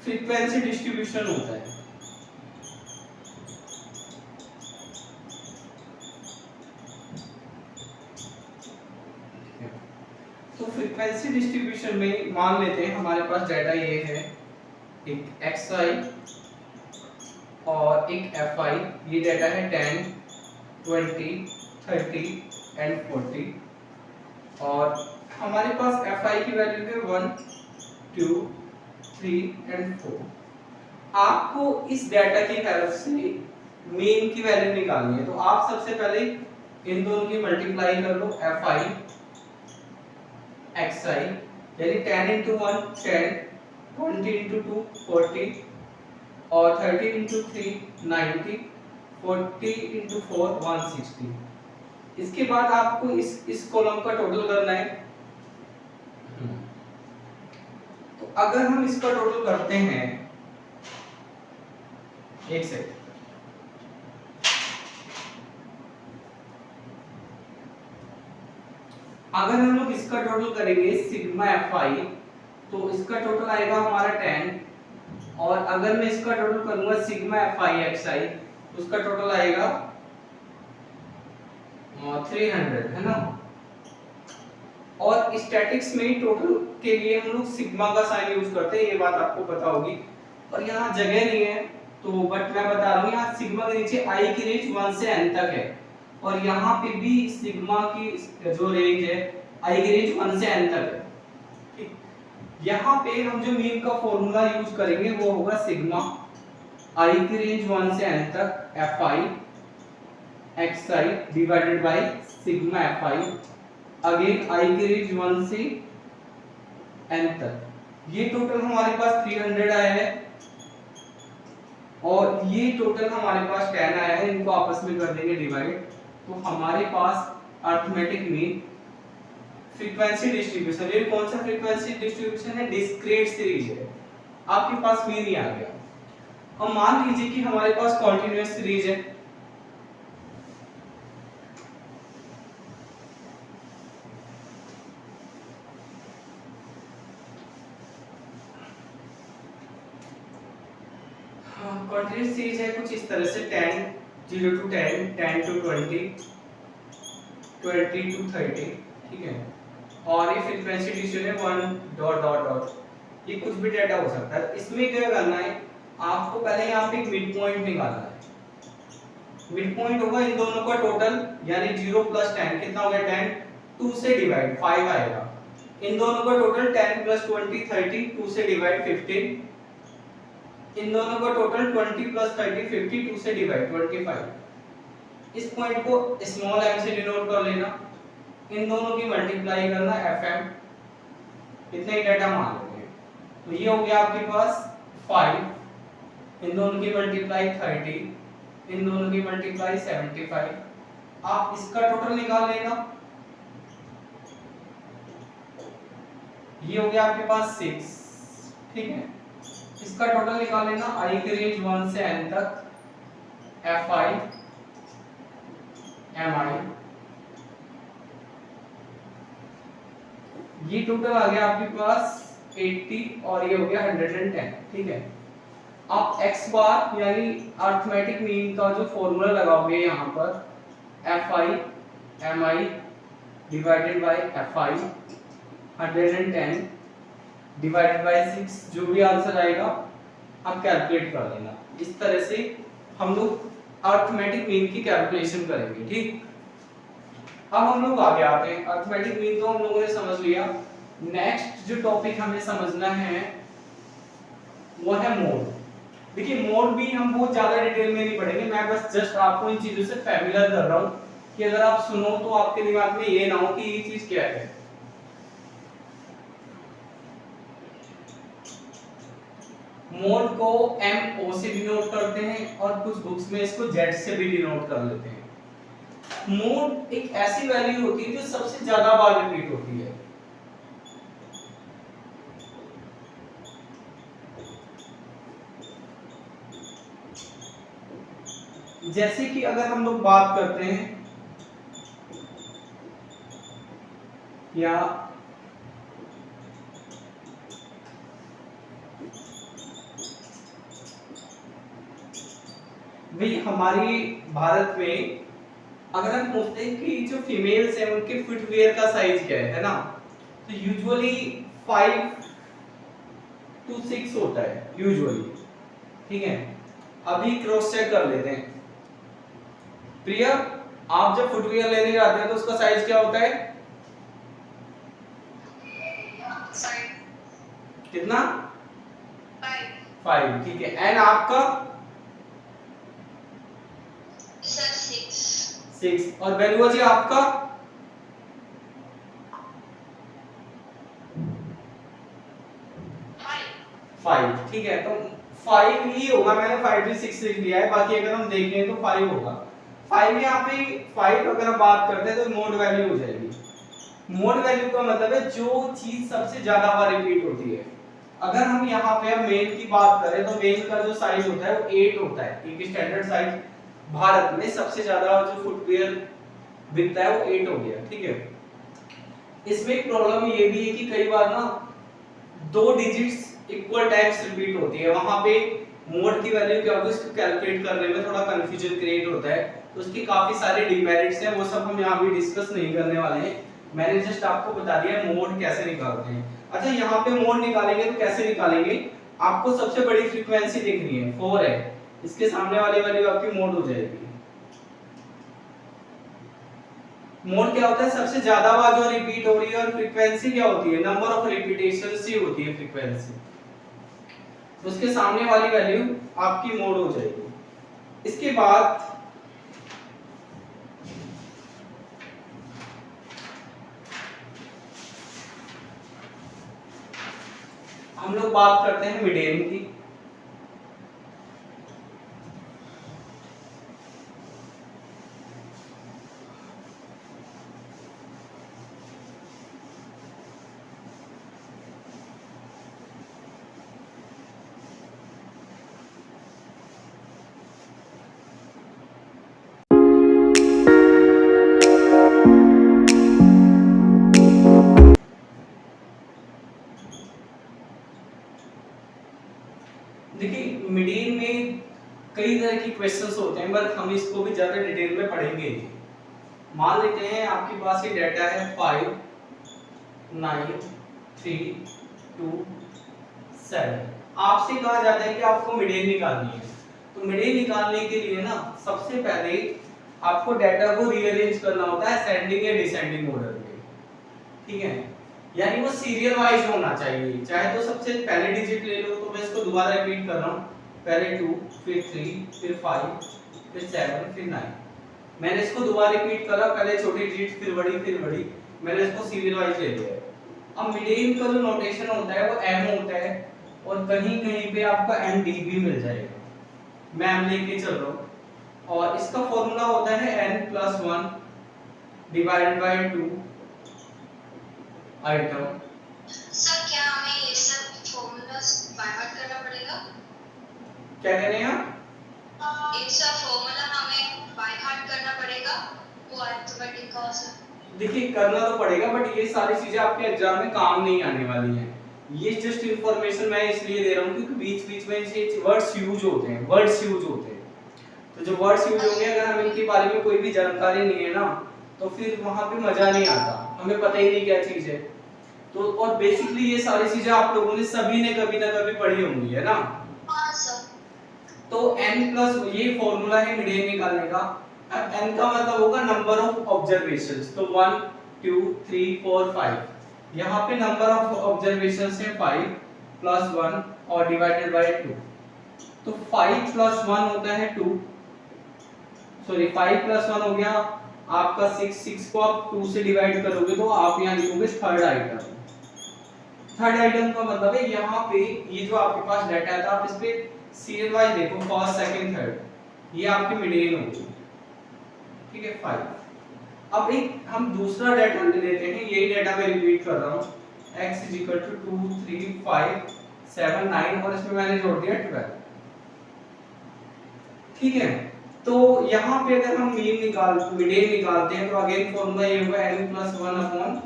फ्रीक्वेंसी डिस्ट्रीब्यूशन होता है, तो फ्रीक्वेंसी डिस्ट्रीब्यूशन में मान लेते हैं हमारे पास डाटा ये है, एक xi और एक fi, ये डाटा है 10 20 30 एंड 40, और हमारे पास fi की वैल्यू है 1 2 3 एंड 4। आपको इस डाटा की हेल्प से मीन की वैल्यू निकालनी है, तो आप सबसे पहले इन दोनों की मल्टीप्लाई कर लो, fi xi यानी 10 into 1 10, 20 into 2 40, और 30 into 3 90, 40 into 4 160। इसके बाद आपको इस कॉलम का टोटल करना है। तो अगर हम इसका टोटल करते हैं, एक सेकंड, अगर हम लोग इसका टोटल करेंगे सिग्मा fi, तो इसका टोटल आएगा हमारा 10, और अगर मैं इसका टोटल करूंगा सिग्मा fi xi, तो उसका टोटल आएगा 300, है ना। और स्टैटिक्स में टोटल के लिए हम लोग सिग्मा का साइन यूज करते हैं, ये बात आपको पता होगी, और यहाँ जगह नहीं है तो बट मैं बता रहा हूँ, यहाँ सिग्मा के नीचे i की रेंज 1 से n तक है, और यहाँ पे भी सिग्मा की जो रेंज है i की रेंज 1 से n तक है, ठीक। यहाँ पे हम जो मीन का फॉर्मूला यूज करेंगे वो होगा सिग्मा i की रेंज 1 से n तक fi xi divided by sigma fi again i की रेंज 1 से n तक। ये टोटल हमारे पास 300 आया है, और ये टोटल हमारे पास 10 आया है, इनको आपस में कर देंगे डिवाइड, तो हमारे पास अरिथमेटिक मीन फ्रीक्वेंसी डिस्ट्रीब्यूशन, ये कौन सा फ्रीक्वेंसी डिस्ट्रीब्यूशन है? डिस्क्रीट सीरीज है, आपके पास मीन ही आ गया। अब मान लीजिए कि हमारे पास कॉन्टिन्यूअस सीरीज है, कॉन्टिन्यूअस सीरीज है कुछ इस तरह से 10 0 to 10 10 to 20 20 to 30, ठीक है। और ये फ्रीक्वेंसी डिस्ट्रीब्यूशन है 1 डॉट डॉट डॉट, ये कुछ भी डेटा हो सकता है। इसमें क्या करना है, आपको पहले यहाँ पे एक मिड पॉइंट निकालना है। मिड पॉइंट होगा इन दोनों का टोटल, यानी 0 प्लस 10 कितना हो गया? 10, 2 से डिवाइड 5 आएगा। इन दोनों का टोटल 10 प्लस 20 30, 2 से डिवाइड 15। इन दोनों का टोटल 20 प्लस 30 50, 2 से डिवाइड 25। इस पॉइंट को स्मॉल m से डिनोट कर लेना, इन दोनों की मल्टीप्लाई करना fm, इतने ही डाटा मान लेंगे। तो ये हो गया आपके पास 5, इन दोनों की मल्टीप्लाई 30, इन दोनों की मल्टीप्लाई 75। आप इसका टोटल निकाल लेना, ये हो गया आपके पास 6, ठीक है। इसका टोटल निकाल लेना, i की रेंज 1 से n तक, fi mi, ये टोटल आ गया आपके पास 80 और ये हो गया 110, ठीक है। आप x बार यानी अरिथमेटिक मीन का जो फॉर्मूला लगाओगे यहाँ पर, fi mi divided by fi 110 divided by 6, जो भी आंसर आएगा आप कैलकुलेट कर लेना। इस तरह से हम लोग अरिथमेटिक मीन की कैलकुलेशन करेंगे, ठीक। अब हम लोग आगे आते हैं, अरिथमेटिक मीन तो हम लोगों ने समझ लिया। नेक्स्ट जो टॉपिक हमें समझना है वो है मोड। देखिए मोड भी हम बहुत ज्यादा डिटेल में नहीं पढ़ेंगे, मैं बस जस्ट आपको इन चीजों से फैमिलियर कर रहा हूँ कि अगर आप सुनो तो आपके दिमाग में ये ना हो कि ये चीज क्या है। मोड को MO से डिनोट करते हैं और कुछ बुक्स में इसको Z से भी डिनोट कर लेते हैं। मोड एक ऐसी वैल्यू होती है जो सबसे ज्यादा बार रिपीट होती है। जैसे कि अगर हम लोग बात करते हैं या भाई हमारी भारत में अगर हम पूछते हैं कि जो फीमेल्स हैं उनके फुटवियर का साइज क्या है ना, तो यूजुअली 5 to 6 होता है यूजुअली, ठीक है। अभी क्रॉस चेक कर लेते हैं। प्रिया, आप जब फुटवियर लेने जाते हैं तो उसका साइज क्या होता है? कितना? 5, ठीक है। एंड आपका? 6। और बेलुआ जी आपका? 5, ठीक है। तो 5 ही होगा, मैंने 5 से 6 लिख लिया है, बाकी अगर हम देखें तो 5 होगा। 5 यहाँ पे 5 अगर हम बात करते हैं तो मोड वैल्यू हो जाएगी। मोड वैल्यू का मतलब है जो चीज सबसे ज्यादा बार रिपीट होती है। अगर हम यहाँ पे मेल की बात करें तो मेल का जो साइज होता है वो 8 होता है, एक स्टैंडर्ड साइज भारत में सबसे ज्यादा जो फुटवियर बिकता है वो 8 हो गया, ठीक है। इसमें एक प्रॉब्लम ये भी है कि कई बार ना 2 डिजिट्स इक्वल टाइम्स रिपीट होती है, वहां पे मोड की वैल्यू क्या होगी इसको कैलकुलेट करने में थोड़ा कंफ्यूजन क्रिएट होता है। तो उसकी काफी सारे डिमेरिट्स हैं, वो सब हम यहाँ भी डिस्कस नहीं करने वाले हैं। मैंने जस्ट आपको बता दिया मोड कैसे निकालते हैं। अच्छा, यहाँ पे मोड निकालेंगे तो कैसे निकालेंगे? आपको सबसे बड़ी फ्रीक्वेंसी दिख रही है 4 है, इसके सामने वाली वैल्यू आपकी मोड हो जाएगी। मोड क्या होता है? सबसे ज्यादा बार जो रिपीट हो रही है, और फ्रीक्वेंसी क्या होती है? नंबर ऑफ रिपीटेशंस ही होती है फ्रीक्वेंसी। उसके सामने वाली वैल्यू आपकी मोड हो जाएगी। इसके बाद हम लोग बात करते हैं मिडेन की। तरह की क्वेश्चंस होते हैं, बट हम इसको भी ज़्यादा डिटेल में पढ़ेंगे नहीं। मान लेते हैं आपके पास ये डाटा है 5 9 3 2 7। आपसे कहा जाता है कि आपको मीडियन निकालनी है। तो मीडियन निकालने के लिए ना सबसे पहले आपको डाटा को रीअरेंज करना होता है असेंडिंग या डिसेंडिंग ऑर्डर में, ठीक है, यानी वो सीरियल वाइज होना चाहिए। चाहे तो सबसे पहले डिजिट ले लो, तो मैं इसको दोबारा रिपीट कर रहा हूँ, पहले 2 फिर 3 फिर 5 फिर 7 फिर 9। मैंने इसको दोबारा रिपीट करा, पहले छोटी डिजिट फिर बड़ी, मैंने इसको सीरियल वाइज ले लिया है। अब मीडियन का जो नोटेशन होता है वो m होता है, और कहीं कहीं पे आपका md भी मिल जाएगा, मैं m लेके चल रहा हूँ, और इसका फॉर्मूला होता है n+1 divided by 2 item. Sir क्या हमें ये सब फॉर्मूलास बाय हार्ट करना पड़ेगा? क्या कह रहे हैं आप? ये सब फॉर्मूला हमें बाय हार्ट करना पड़ेगा वो अरिथमेटिक का सर? देखिए करना तो पड़ेगा, बट ये सारी चीजें आपके एग्जाम में काम नहीं आने वाली हैं। ये जस्ट इंफॉर्मेशन मैं इसलिए दे रहा हूँ क्योंकि बीच बीच में ये वर्ड्स यूज होते हैं, तो जो वर्ड्स यूज होंगे अगर हमें इनके बारे में कोई भी जानकारी नहीं है ना, तो फिर वहां पे मजा नहीं आता, हमें पता ही नहीं क्या चीज है। तो और बेसिकली ये सारी चीजें आप लोगों ने सभी ने कभी ना कभी पढ़ी होंगी, है ना। हाँ सर। तो n+ ये फॉर्मूला है मीडियन निकालने का। अब n का मतलब होगा नंबर ऑफ ऑब्जर्वेशंस, तो 1 2 3 4 5, यहाँ पे नंबर ऑफ ऑब्जर्वेशंस है 5 + 1 और डिवाइडेड बाय 2। तो 5 + 1 होता है 2, सॉरी 5 + 1 हो गया आपका 6, 6 को आप 2 से डिवाइड करोगे तो आप यहाँ लिखोगे थर्ड आइटम। थर्ड आइटम का मतलब है यहाँ पे ये जो आपके पास डाटा था, आप इस पे सीरियल वाइज देखो, फर्स्ट सेकंड थर्ड, ये आपकी मीडियन होगी, ठीक है 5। अब एक हम दूसरा डाटा ले लेते हैं, यही डाटा मैं रिपीट कर रहा हूँ, x = 2 3 5 7 9 और इसमें मैंने जोड़ दिया 12, ठीक है। तो यहाँ पे अगर हम मीडियन निकालते हैं तो अगेन फॉर्मूला ये होगा n+1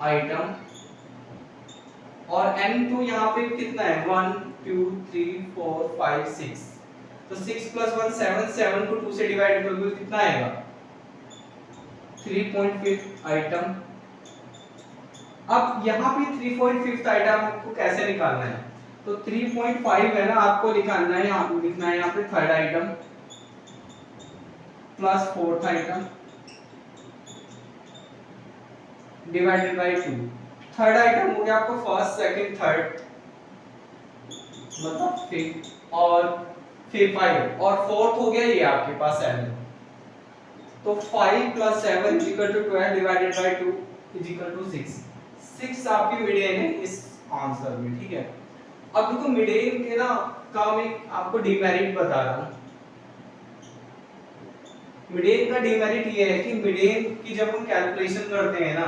आइटम, और n तो यहाँ पे कितना है 1 2 3 4 5 6, तो 6 + 1 7, 7 को 2 से डिवाइड करोगे तो कितना आएगा 3.5 आइटम। अब यहाँ पे 3.5 आइटम आपको कैसे निकालना है, तो 3.5 है ना, आपको लिखना है यहाँ पे third item plus fourth item divided by 2। Third item हो गया आपको फर्स्ट सेकंड थर्ड, मतलब 5 और फिर 5, और फोर्थ हो गया ये आपके पास 7। तो 5 + 7 = 12 डिवाइडेड बाय 2 = 6। 6 आपकी मीडियन है इस आंसर में, ठीक है। अब देखो मीडियन के ना का मैं आपको डिमेरिट बता रहा हूँ। मीडियन का डिमेरिट ये है कि मीडियन की जब हम कैलकुलेशन करते हैं ना,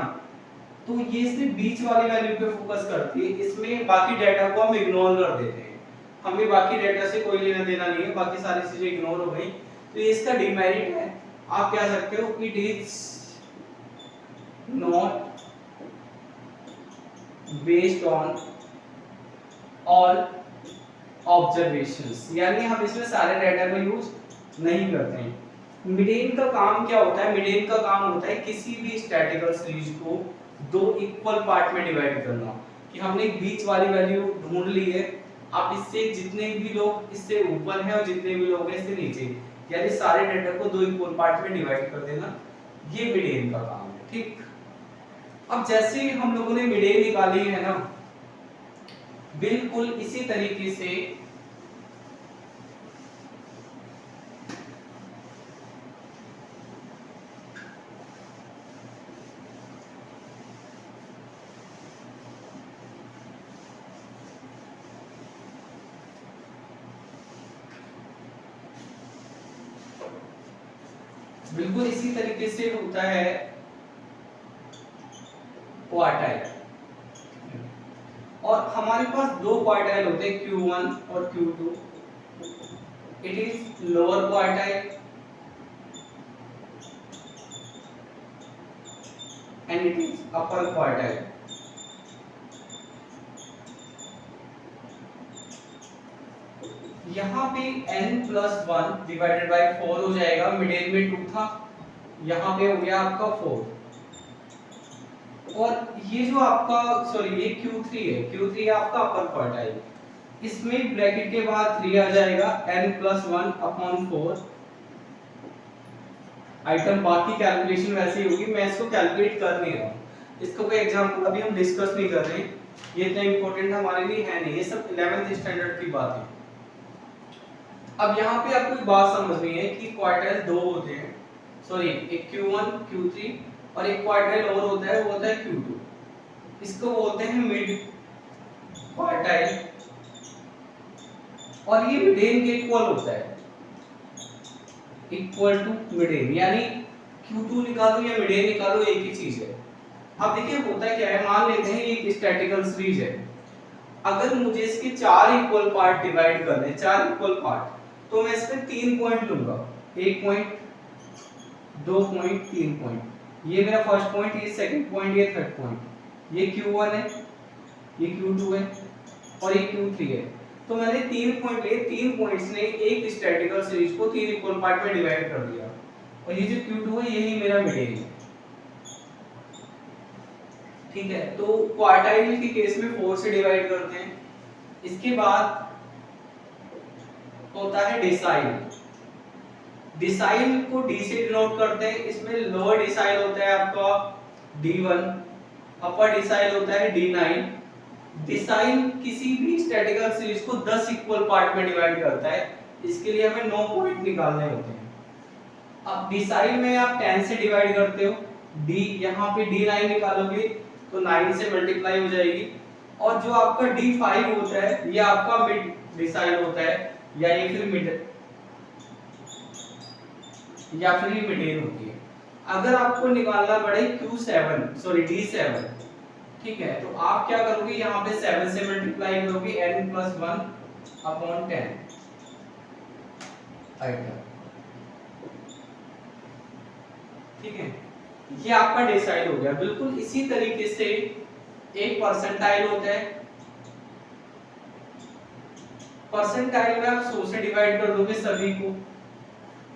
तो ये सिर्फ बीच वाली वैल्यू पे फोकस करती है, इसमें बाकी डाटा को हम इग्नोर कर देते हैं, हमें बाकी डाटा से कोई लेना देना नहीं है, बाकी सारी चीजें इग्नोर हो गई, तो ये इसका डिमेरिट है। आप क्या सकते हो, it is not based on all observations, यानी हम इसमें सारे डाटा को यूज नहीं करते हैं। मीडियन का काम क्या होता है, मीडियन का काम होता है किसी भी स्टैटिकल सीरीज को दो इक्वल पार्ट में डिवाइड करना, कि हमने एक बीच वाली वैल्यू ढूंढ ली है, आप इससे जितने भी लोग इससे ऊपर हैं और जितने भी लोग हैं इससे नीचे, यानी सारे डाटा को दो इक्वल पार्ट में डिवाइड कर देना, ये मीडियन का काम है, ठीक। अब जैसे ही हम लोगों ने मीडियन निकाली है ना, बिल्कुल इसी तरीके से होता है क्वार्टाइल, और हमारे पास दो क्वार्टाइल होते हैं Q1 और Q2। It is lower quartile and it is upper quartile. यहाँ पे n+1 डिवाइडेड बाय 4 हो जाएगा, मिडिल में 2 था, यहाँ पे हो गया आपका 4, और ये जो आपका सॉरी ये Q3 है, Q3 आपका अपर क्वार्टाइल, इसमें ब्रैकेट के बाद 3 आ जाएगा, n+1/4 आइटम। बाकी कैलकुलेशन वैसे ही होगी, मैं इसको कैलकुलेट कर नहीं रहा हूँ, इसको कोई एग्जांपल अभी हम डिस्कस नहीं कर रहे, ये इतना इंपॉर्टेंट हमारे लिए है नहीं, ये सब 11th स्टैंडर्ड की बात है। अब यहाँ पे आपको एक बात समझनी है कि क्वार्टाइल दो होते हैं, सॉरी एक Q1 Q3 और एक क्वार्टाइल और होता है, वो होता है Q2, इसको बोलते हैं मिड क्वार्टाइल, और ये मिडेन के इक्वल होता है, इक्वल टू मिडेन, यानी Q2 निकालो या मिडेन निकालो एक ही चीज है। अब देखिए होता क्या है, मान लेते हैं ये एक स्टैटिकल सीरीज है, अगर मुझे इसके 4 इक्वल पार्ट डिवाइड करने हैं, 4 इक्वल पार्ट, तो मैं इसमें 3 पॉइंट लूंगा, 1 पॉइंट, 2 पॉइंट, 3 पॉइंट, ये मेरा फर्स्ट पॉइंट, ये सेकंड पॉइंट, ये थर्ड पॉइंट, ये Q1 है, ये Q2 है और ये Q3 है। तो मैंने 3 पॉइंट लिए, 3 पॉइंट्स ने एक स्टैटिकल सीरीज को 3 इक्वल पार्ट में डिवाइड कर दिया, और ये जो Q2 है यही मेरा मिडेन है, ठीक है। तो क्वार्टाइल के केस में 4 से डिवाइड करते हैं, इसके बाद होता है डिसाइल, डिसाइल को D से डिनोट करते हैं, इसमें लोअर डिसाइल होता है आपका D1, अपर डिसाइल होता है D9। डिसाइल किसी भी स्टैटिकल सीरीज को 10 इक्वल पार्ट में डिवाइड करता है, इसके लिए हमें 9 पॉइंट निकालने होते हैं। अब डिसाइल में आप 10 से डिवाइड करते हो, D यहाँ पे D9 निकालोगे तो 9 से मल्टीप्लाई हो जाएगी, और जो आपका D5 होता है ये आपका मिड डिसाइल होता है, या ये फिर मिड या फिर ये मिडेन होती है। अगर आपको निकालना पड़े Q7 सॉरी D7, ठीक है, तो आप क्या करोगे, यहाँ पे 7 से मल्टीप्लाई करोगे, n+1/10 आइटम, ठीक है, ये आपका डिसाइड हो गया। बिल्कुल इसी तरीके से एक परसेंटाइल होता है, परसेंटाइल में आप 100 से डिवाइड कर दोगे सभी को,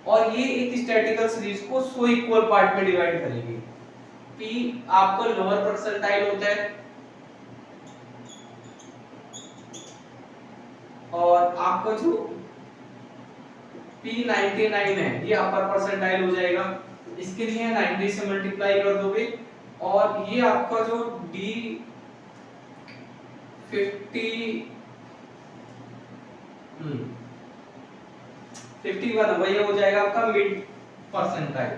और ये एक स्टैटिकल सीरीज को 100 इक्वल पार्ट में डिवाइड करेगी। P आपका लोअर परसेंटाइल होता है, और आपका जो P99 है ये अपर परसेंटाइल हो जाएगा, इसके लिए 90 से मल्टीप्लाई कर दोगे, और ये आपका जो D51 वही हो जाएगा आपका मिड परसेंटाइल।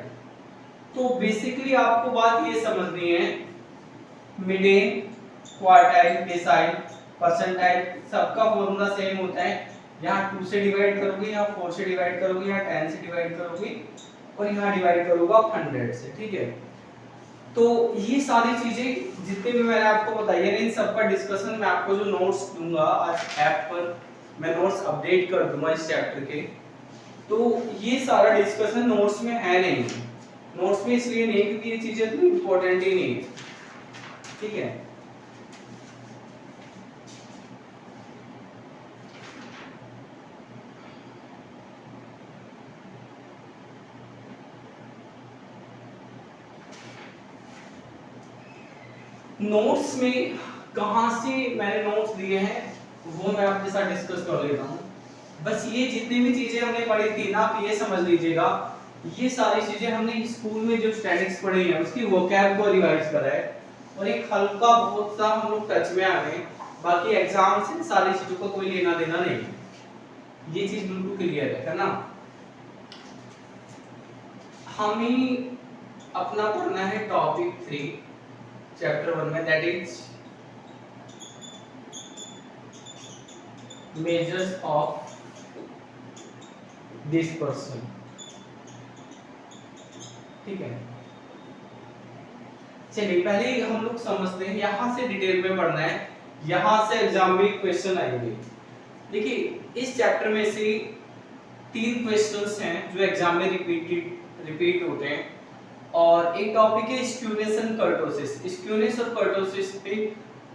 तो बेसिकली आपको बात ये समझनी है, मिडेन, क्वार्टाइल, डिसाइल, परसेंटाइल सबका फॉर्मूला सेम होता है, यहाँ 2 से डिवाइड करोगे, यहाँ 4 से डिवाइड करोगे, यहाँ 10 से डिवाइड करोगे, और यहाँ डिवाइड करोगे आप 100 से, ठीक है। तो ये सारी चीजें जितने भी मैंने आपको बताई है, इन सब का डिस्कशन मैं आपको जो नोट्स दूंगा आज ऐप पर, मैं नोट्स अपडेट कर दूंगा इस चैप्टर के, तो ये सारा डिस्कशन नोट्स में है नहीं, नोट्स में इसलिए नहीं क्योंकि ये चीजें इतनी इंपॉर्टेंट ही नहीं है, ठीक है। नोट्स में कहां से मैंने नोट्स दिए हैं वो मैं आपके साथ डिस्कस कर लेता हूं। बस ये जितनी भी चीजें हमने पढ़ी थी ना, आप ये समझ लीजिएगा, ये सारी चीजें हमने स्कूल में जो स्टैटिक्स पढ़ी है उसकी वोकैब को रिवाइज करा है, और एक हल्का बहुत सा हम लोग टच में आ गए, बाकी एग्जाम से सारी चीजों का कोई लेना देना नहीं है, ये चीज बिल्कुल क्लियर है ना। हम ही अपना पढ़ना है टॉपिक 3 चैप्टर 1 में, that is measures of dispersion, ठीक है। चलिए पहले हम लोग समझते हैं, यहां से डिटेल में पढ़ना है, यहां से एग्जाम में क्वेश्चन आएंगे। देखिए इस चैप्टर में से 3 क्वेश्चंस हैं जो एग्जाम में रिपीट होते हैं, और एक टॉपिक है स्क्यूनेस एंड कर्टोसिस। स्क्यूनेस और कर्टोसिस पे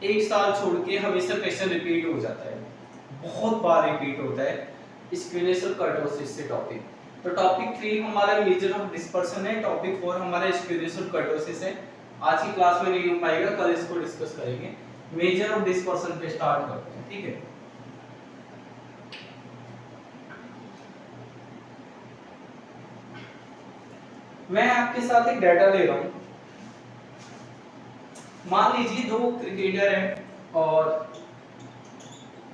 एक साल छोड़ के हमेशा क्वेश्चन रिपीट हो जाता है, बहुत बार रिपीट होता है, स्क्यूनेस और कर्टोसिस से टॉपिक। तो टॉपिक 3 हमारा मेजर ऑफ डिस्पर्शन है, टॉपिक 4 हमारा स्क्यूनेस और कर्टोसिस है। आज की क्लास में नहीं हो पाएगा, कल इसको डिस्कस करेंगे। मेजर ऑफ डिस्पर्शन पे स्टार्ट करते हैं, ठीक है। मैं आपके साथ एक डाटा ले रहा हूं। मान लीजिए 2 क्रिकेटर हैं और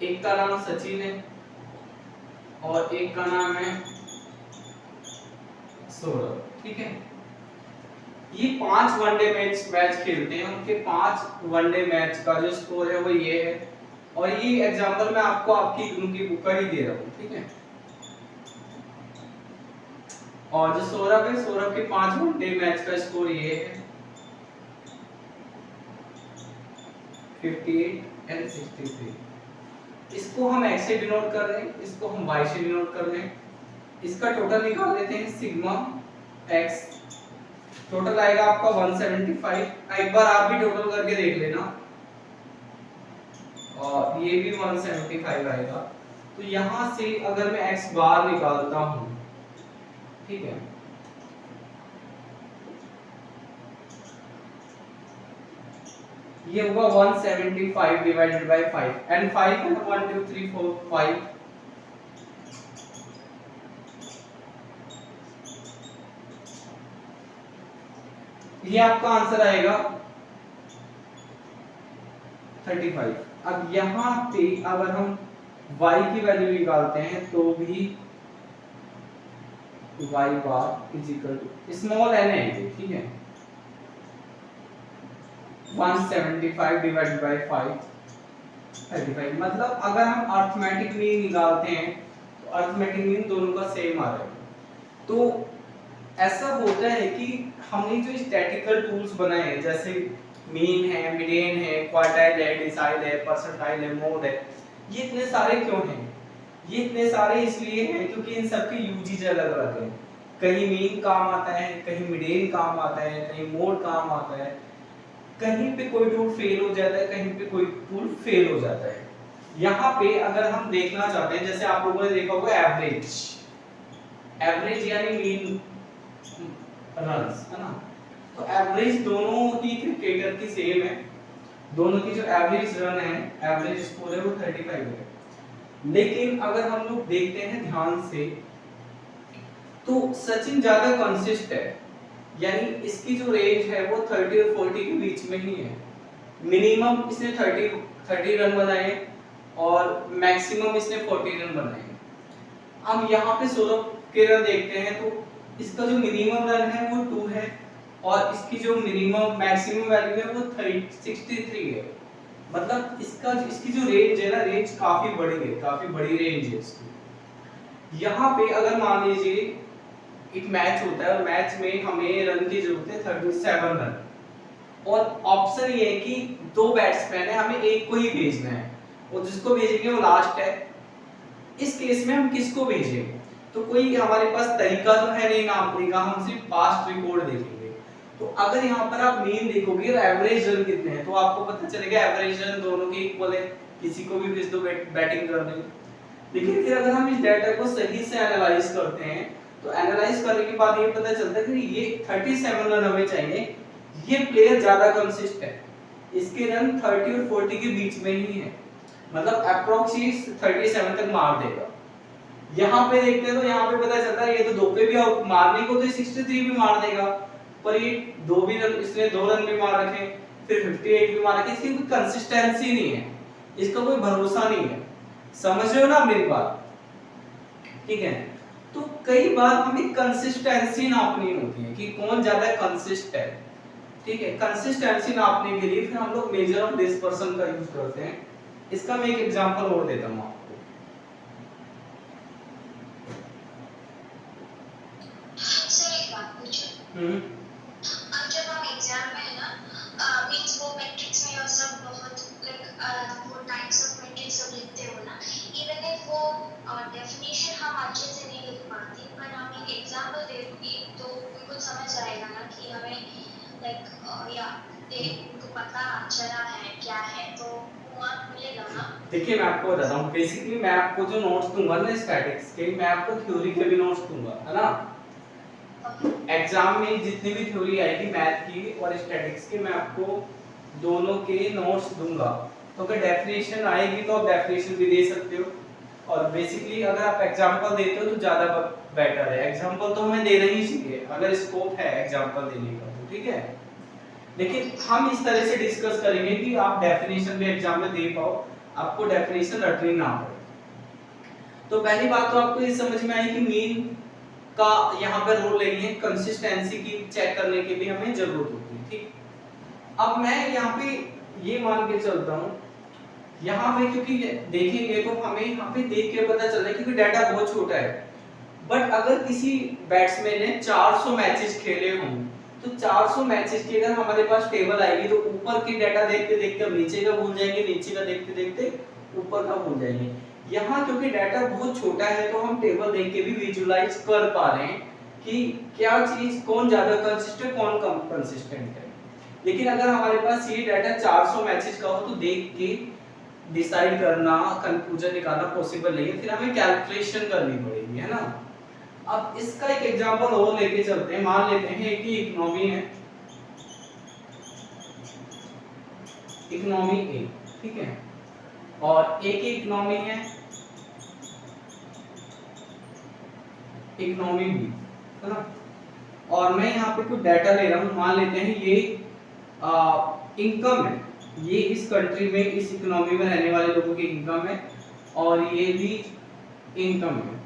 एक का नाम सचिन है और एक का नाम है सौरभ, ठीक है। ये 5 वनडे मैच खेलते हैं, उनके 5 वनडे मैच का जो स्कोर है वो ये है। और ये एग्जांपल मैं आपको आपकी उनकी बुक का ही दे रहा हूँ, ठीक है। और जो सौरभ है, सौरभ के 5 वनडे मैच का स्कोर ये है 58 एंड 63। इसको हम x से डिनोट कर रहे हैं, इसको हम y से डिनोट कर रहे हैं। इसका टोटल निकाल लेते हैं, सिग्मा x टोटल आएगा आपका 175। एक बार आप भी टोटल करके देख लेना, और ये भी 175 आएगा। तो यहां से अगर मैं x बार निकालता हूं, ठीक है, ये होगा 175 डिवाइडेड बाय 5 एंड 5 है 1 2 3 4 5। ये आपका आंसर आएगा 35। अब यहां पे अगर हम y की वैल्यू निकालते हैं तो भी y बार is equal to small n है ये, ठीक है, 175 डिवाइडेड बाय 5 35। मतलब अगर हम अरिथमेटिक मीन निकालते हैं तो अरिथमेटिक मीन दोनों का सेम आ रहा है। तो ऐसा होता है कि हमने जो स्टैटिकल टूल्स बनाए हैं, जैसे मीन है, मीडियन है, क्वार्टाइल है, डिसाइल है, परसेंटाइल है, मोड है, ये इतने सारे क्यों हैं? ये इतने सारे इसलिए हैं क्योंकि इन सब के यूजेज अलग अलग हैं। कहीं मीन काम आता है, कहीं मीडियन काम आता है, कहीं मोड काम आता है, कहीं पे कोई टूल फेल हो जाता है, कहीं पे कोई टूल फेल हो जाता है। यहाँ पे अगर हम देखना चाहते हैं, जैसे आप लोगों ने देखा होगा एवरेज, एवरेज यानी मीन रन्स, है ना। तो एवरेज दोनों ही क्रिकेटर की सेम है, दोनों की जो एवरेज रन है, एवरेज स्कोर है वो 35 है। लेकिन अगर हम लोग देखते हैं ध्यान से तो सचिन ज्यादा कंसिस्ट है, यानी इसकी जो रेंज है वो 30 और 40 के बीच में ही है। मिनिमम इसने 30 रन बनाए और मैक्सिमम इसने 40 रन बनाए। हम यहाँ पे सौरभ के रन देखते हैं तो इसका जो मिनिमम रन है वो 2 है और इसकी जो मिनिमम मैक्सिमम वैल्यू है वो 63 है। मतलब इसकी जो रेंज है ना, रेंज काफी बड़ी है, काफी बड़ी रेंज है इसकी। यहाँ पे अगर मान लीजिए एक मैच होता है और मैच में हमें रन की जरूरत है 37 रन, और ऑप्शन ये है कि 2 बैट्समैन है, हमें एक को ही भेजना है और जिसको भेजेंगे वो लास्ट है। इस केस में हम किसको भेजें? तो कोई हमारे पास तरीका तो है नहीं नापने का, हम सिर्फ पास्ट रिकॉर्ड देखेंगे। तो अगर यहाँ पर आप मीन देखोगे और एवरेज रन कितने हैं तो आपको पता चलेगा एवरेज रन दोनों के इक्वल है, किसी को भी भेज दो बैटिंग करने। लेकिन फिर अगर हम इस डाटा को सही से एनालाइज करते हैं तो एनालाइज करने के बाद ये पता चलता है कि ये 37 रन हमें चाहिए, ये प्लेयर ज्यादा कंसिस्ट है, इसके रन 30 और 40 के बीच में ही है, मतलब अप्रोक्सीमेट 37 तक मार देगा। यहाँ पे देखते हैं तो यहाँ पे पता चलता है ये तो 2 पे भी मारने को तो 63 भी मार देगा, पर ये 2 भी रन, इसने 2 रन भी मार रखे, फिर 58 भी मार रखे, इसकी कोई कंसिस्टेंसी नहीं है, इसका कोई भरोसा नहीं है। समझ रहे हो ना मेरी बात? ठीक है। तो कई बार हमें कंसिस्टेंसी नापनी होती है कि कौन ज्यादा कंसिस्ट है, ठीक है। कंसिस्टेंसी नापने के लिए फिर हम लोग मेजर ऑफ डिस्पर्सन का यूज करते हैं। इसका मैं एक एग्जांपल और देता हूं आपको। सर एक बात पूछूं? अब जब हम एग्जाम में है ना, मींस वो मैट्रिक्स में और सब बहुत लाइक वो टाइप्स ऑफ मैट्रिक्स सब लिखते हो ना, इवन इफ वो डेफिनेशन हम अच्छे से नहीं लिख पाते, पर हम एक एग्जांपल दे दूंगी तो उनको समझ आएगा ना कि हमें लाइक या उनको पता चला है क्या है, तो मार्क मिलेगा ना? देखिए मैं आपको बताता हूँ, बेसिकली मैं आपको जो नोट्स दूंगा ना स्टैटिक्स के, मैं आपको थ्योरी के भी नोट्स दूंगा, है ना। एग्जाम में जितनी भी थ्योरी आएगी मैथ की और स्टैटिक्स की, मैं आपको दोनों के नोट्स दूंगा। तो अगर डेफिनेशन आएगी तो आप डेफिनेशन भी दे सकते हो, और बेसिकली अगर आप एग्जांपल देते हो तो ज्यादा बेटर है। एग्जांपल तो हमें देना ही चाहिए अगर स्कोप है एग्जांपल देने का, तो ठीक है। लेकिन हम इस तरह से डिस्कस करेंगे कि आप डेफिनेशन भी एग्जाम में दे पाओ, आपको डेफिनेशन रटनी ना पड़े। तो पहली बात तो आपको ये समझ में आई कि मीन का यहाँ पे रोल नहीं है, कंसिस्टेंसी की चेक करने के लिए हमें जरूरत होती है, ठीक। अब मैं यहाँ पे ये मान के चलता हूँ, यहाँ पे क्योंकि देखेंगे तो हमें यहाँ पे देख के पता चल रहा है क्योंकि डाटा बहुत छोटा है। बट अगर किसी बैट्समैन ने 400 मैचेस खेले हों तो 400 मैचेस की अगर हमारे पास टेबल आएगी तो ऊपर की डाटा देखते देखते हम नीचे का भूल जाएंगे, नीचे का देखते देखते ऊपर का भूल जाएंगे। यहाँ क्योंकि डाटा बहुत छोटा है तो हम टेबल देख के भी विजुलाइज कर पा रहे हैं कि क्या चीज कौन ज्यादा कंसिस्टेंट कौन कम कंसिस्टेंट है। लेकिन अगर हमारे पास ये डाटा 400 मैचेस का हो तो देख के डिसाइड करना, कंक्लूजन निकालना पॉसिबल नहीं है, फिर हमें कैलकुलेशन करनी पड़ेगी, है ना। अब इसका एक एग्जांपल और लेके चलते हैं। मान लेते हैं कि इकोनॉमी है, इकोनॉमी ए, ठीक है, और ए की इकोनॉमी है इकोनॉमी बी, है ना। और मैं यहाँ पे कुछ डाटा ले रहा हूँ, मान लेते हैं ये इनकम है, ये इस कंट्री में इस इकोनॉमी में रहने वाले लोगों की इनकम है, और ये भी इनकम है।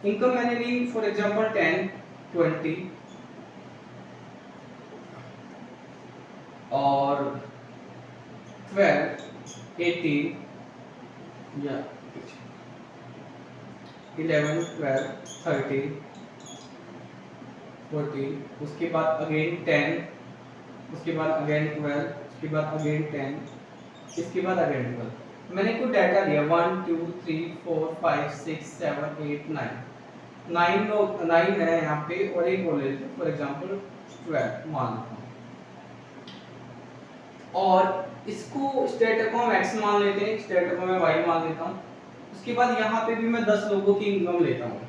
इनकम मैंने ली फॉर एग्जांपल 10, 20 और 12, 18 या 11, 12, 13, 14, उसके बाद अगेन 10, उसके बाद अगेन 12, उसके बाद अगेन 10, इसके बाद अगेन 12। मैंने कुछ डाटा लिया 1 2 3 4 5 6 7 8 9 लोग 9 है यहाँ पे, और एक और ले लेते हैं फॉर एग्जांपल 12 मान लेता हूँ, और इसको स्टेट को हम x मान लेते हैं, स्टेट को मैं y मान लेता हूँ। उसके बाद यहाँ पे भी मैं 10 लोगों की इनकम लेता हूँ।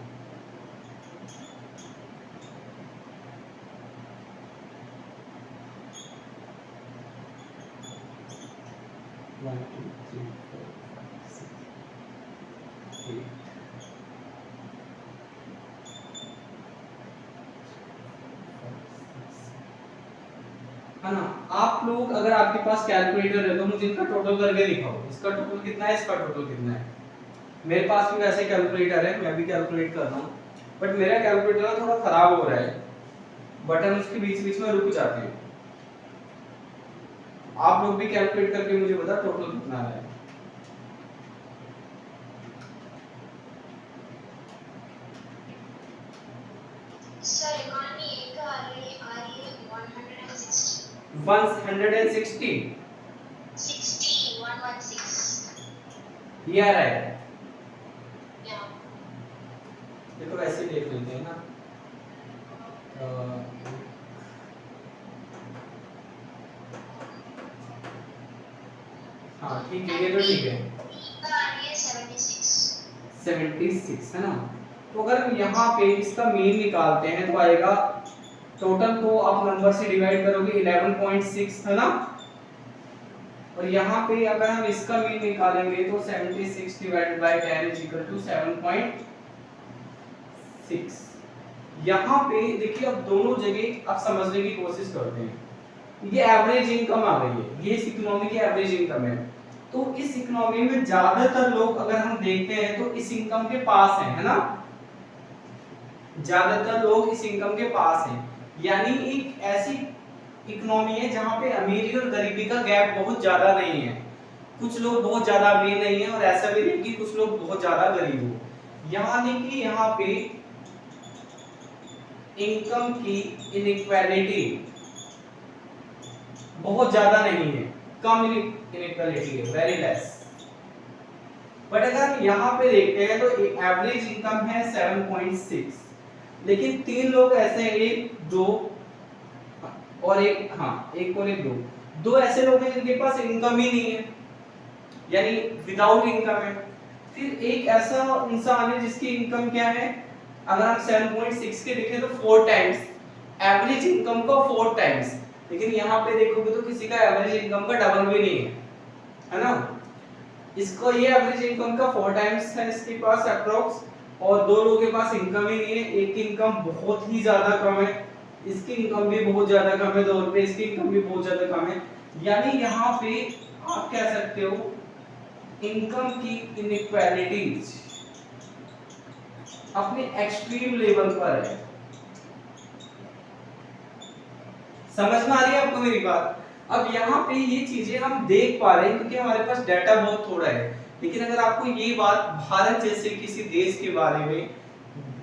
है ना। आप लोग अगर आपके पास कैलकुलेटर है तो मुझे इनका टोटल करके दिखाओ, इसका टोटल कितना है, इसका टोटल कितना है। मेरे पास भी वैसे कैलकुलेटर है, मैं भी कैलकुलेट कर रहा हूँ, बट मेरा कैलकुलेटर थोड़ा खराब हो रहा है, बटन उसके बीच बीच में रुक जाते हैं। आप लोग भी कैलकुलेट करके मुझे बता टोटल कितना है। सर इकोनॉमी ए का आ रही है 160 ये आ रहा है, या देखो वैसे ही देख लेते हैं ना। हाँ ठीक है, ये तो ठीक है, 76 है ना। तो अगर हम यहाँ पे इसका मीन निकालते हैं तो आएगा, टोटल को आप नंबर से डिवाइड करोगे 11.6, है ना। और यहाँ पे अगर हम इसका मीन निकालेंगे तो 76 divided by 10 is equal to 7.6। यहाँ पे देखिए अब दोनों जगह आप समझने की कोशिश करते हैं, ये एवरेज इनकम आ गई है, ये इस इकोनॉमी की एवरेज इनकम है। तो इस इकोनॉमी में ज्यादातर लोग अगर हम देखते हैं तो इस इनकम के पास हैं, है ना। ज्यादातर लोग इस इनकम के पास हैं, यानी एक ऐसी इकोनॉमी है जहां पे अमीरी और गरीबी का गैप बहुत ज्यादा नहीं है। कुछ लोग बहुत ज्यादा अमीर नहीं है और ऐसा भी नहीं कि कुछ लोग बहुत ज्यादा गरीब हो। यानी कि यहाँ पे इनकम की इनइक्वालिटी बहुत ज्यादा नहीं है, कम इनइक्वालिटी है, वेरी लेस। बट अगर हम यहाँ पे देखते हैं तो एवरेज इनकम है 7.6, लेकिन 3 लोग ऐसे हैं, एक दो और एक, हाँ एक और एक दो ऐसे लोग हैं जिनके पास इनकम ही नहीं है। यानी विदाउट इनकम है। फिर एक ऐसा इंसान है जिसकी इनकम क्या है, अगर हम 7.6 के देखें तो 4 टाइम्स एवरेज इनकम का 4 टाइम्स, लेकिन यहाँ पे देखोगे तो किसी का एवरेज इनकम का डबल भी नहीं है ना। इसको ये एवरेज इनकम का 4 टाइम्स है इसके पास अप्रोक्स, और दो लोगों के पास इनकम ही नहीं है। एक की इनकम बहुत ही ज्यादा कम है, इसकी इनकम भी बहुत ज्यादा कम है 2 रुपए, इसकी इनकम भी बहुत ज्यादा कम है। यानी यहाँ पे आप कह सकते हो इनकम की इनइक्वालिटीज अपने एक्सट्रीम लेवल पर है। समझ में आ रही है आपको मेरी बात? अब यहाँ पे ये चीजें हम देख पा रहे हैं क्योंकि हमारे पास डाटा बहुत थोड़ा है, लेकिन अगर आपको ये बात भारत जैसे किसी देश के बारे में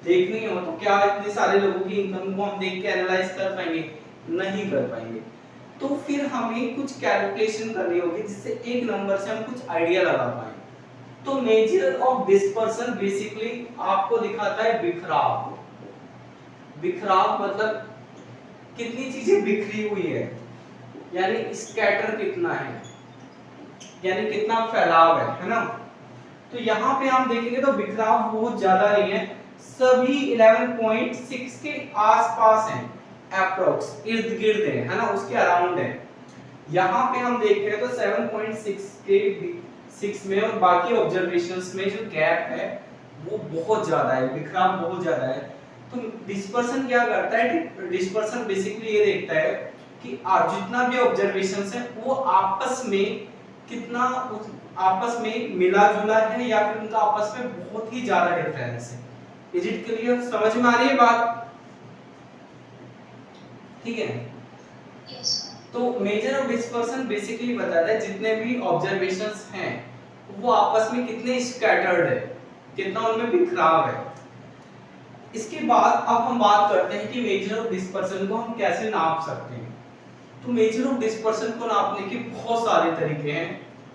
देखनी हो तो क्या इतने सारे लोगों की इनकम को हम देख के एनालाइज कर पाएंगे? नहीं कर पाएंगे। तो फिर हमें कुछ कैलकुलेशन करनी होगी जिससे एक नंबर से हम कुछ आइडिया लगा पाए। तो मेजर ऑफ डिस्पर्सन बेसिकली आपको दिखाता है बिखराव। बिखराव मतलब कितनी चीजें बिखरी हुई है, यानी स्कैटर कितना है, यानी कितना फैलाव है ना। तो यहाँ पे हम देखेंगे तो बिखराव बहुत ज्यादा नहीं है, सभी 11.6 के आसपास हैं, अप्रोक्स इर्द गिर्द है ना, उसके अराउंड है। यहाँ पे हम देख रहे हैं तो 7.6 के 6 में और बाकी ऑब्जर्वेशंस में जो गैप है वो बहुत ज्यादा है, बिखराव बहुत ज्यादा है। तो डिस्पर्सन क्या करता है? डिस्पर्सन बेसिकली ये देखता है कि जितना भी ऑब्जर्वेशंस है वो आपस में कितना आपस में मिला जुला है या फिर उनका आपस में बहुत ही ज्यादा डिफरेंस है। Is it clear? समझ में आ रही है बात? ठीक है। yes तो मेजर ऑफ डिस्पर्सन बेसिकली बताता है जितने भी ऑब्जर्वेशंस हैं वो आपस में कितने स्कैटर्ड है, कितना उनमें बिखराव है। इसके बाद अब हम बात करते हैं कि मेजर ऑफ डिस्पर्सन को हम कैसे नाप सकते हैं। तो मेजर ऑफ डिस्पर्सन को नापने के बहुत सारे तरीके हैं,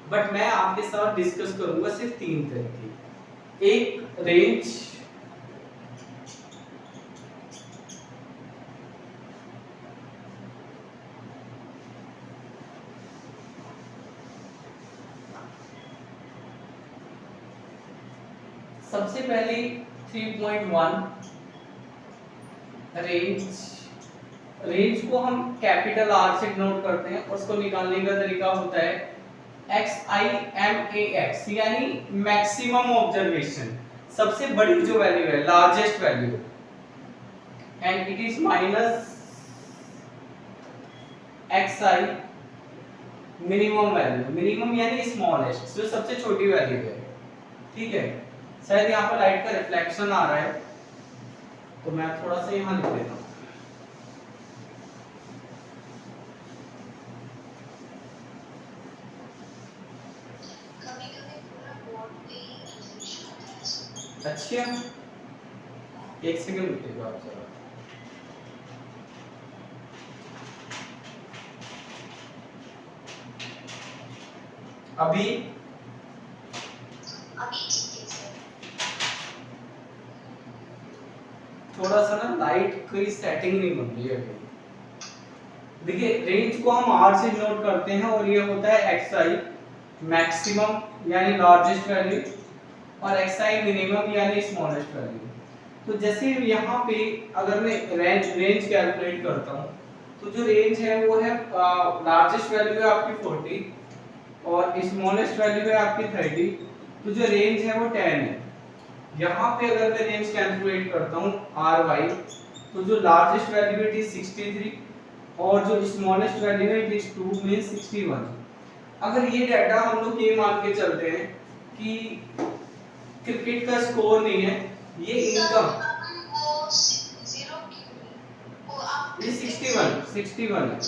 बट मैं आपके साथ डिस्कस करूंगा सिर्फ 3 तरीके। एक रेंज, सबसे पहले 3.1 रेंज। रेंज को हम कैपिटल आर से नोट करते हैं और उसको निकालने का तरीका होता है XIMAX, यानी मैक्सिमम ऑब्जर्वेशन, सबसे बड़ी जो वैल्यू है, largest value, and it is minus XI minimum value. Minimum यानी स्मॉलेस्ट, जो सबसे छोटी वैल्यू है। ठीक है, शायद यहाँ पर लाइट का रिफ्लेक्शन आ रहा है तो मैं थोड़ा सा यहाँ लिख देता हूँ। कभी-कभी पूरा बोर्ड पे ही रिफ्लेक्शन आता है। अच्छा, एक सेकंड रुकिएगा आप जरा। अभी ठीक है सर। थोड़ा सा ना लाइट की सेटिंग नहीं बन रही है अभी। देखिए, रेंज को हम आर से नोट करते हैं और ये होता है XI मैक्सिमम यानी लार्जेस्ट वैल्यू और XI मिनिमम यानी स्मॉलेस्ट वैल्यू। तो जैसे यहाँ पे अगर मैं रेंज कैलकुलेट करता हूँ तो जो रेंज है वो है लार्जेस्ट वैल्यू है आपकी 40 और स्मॉलेस्ट वैल्यू है आपकी 30, तो जो रेंज है वो 10 है। यहाँ पे अगर मैं रेंज कैलकुलेट करता हूँ RY, तो जो लार्जेस्ट वैल्यू है 63 और जो स्मॉलेस्ट वैल्यू है 2 मींस 61। अगर ये डाटा हम लोग ये मान के चलते हैं कि क्रिकेट का स्कोर नहीं है, ये इनकम वो 0 वो आप ये 61 है।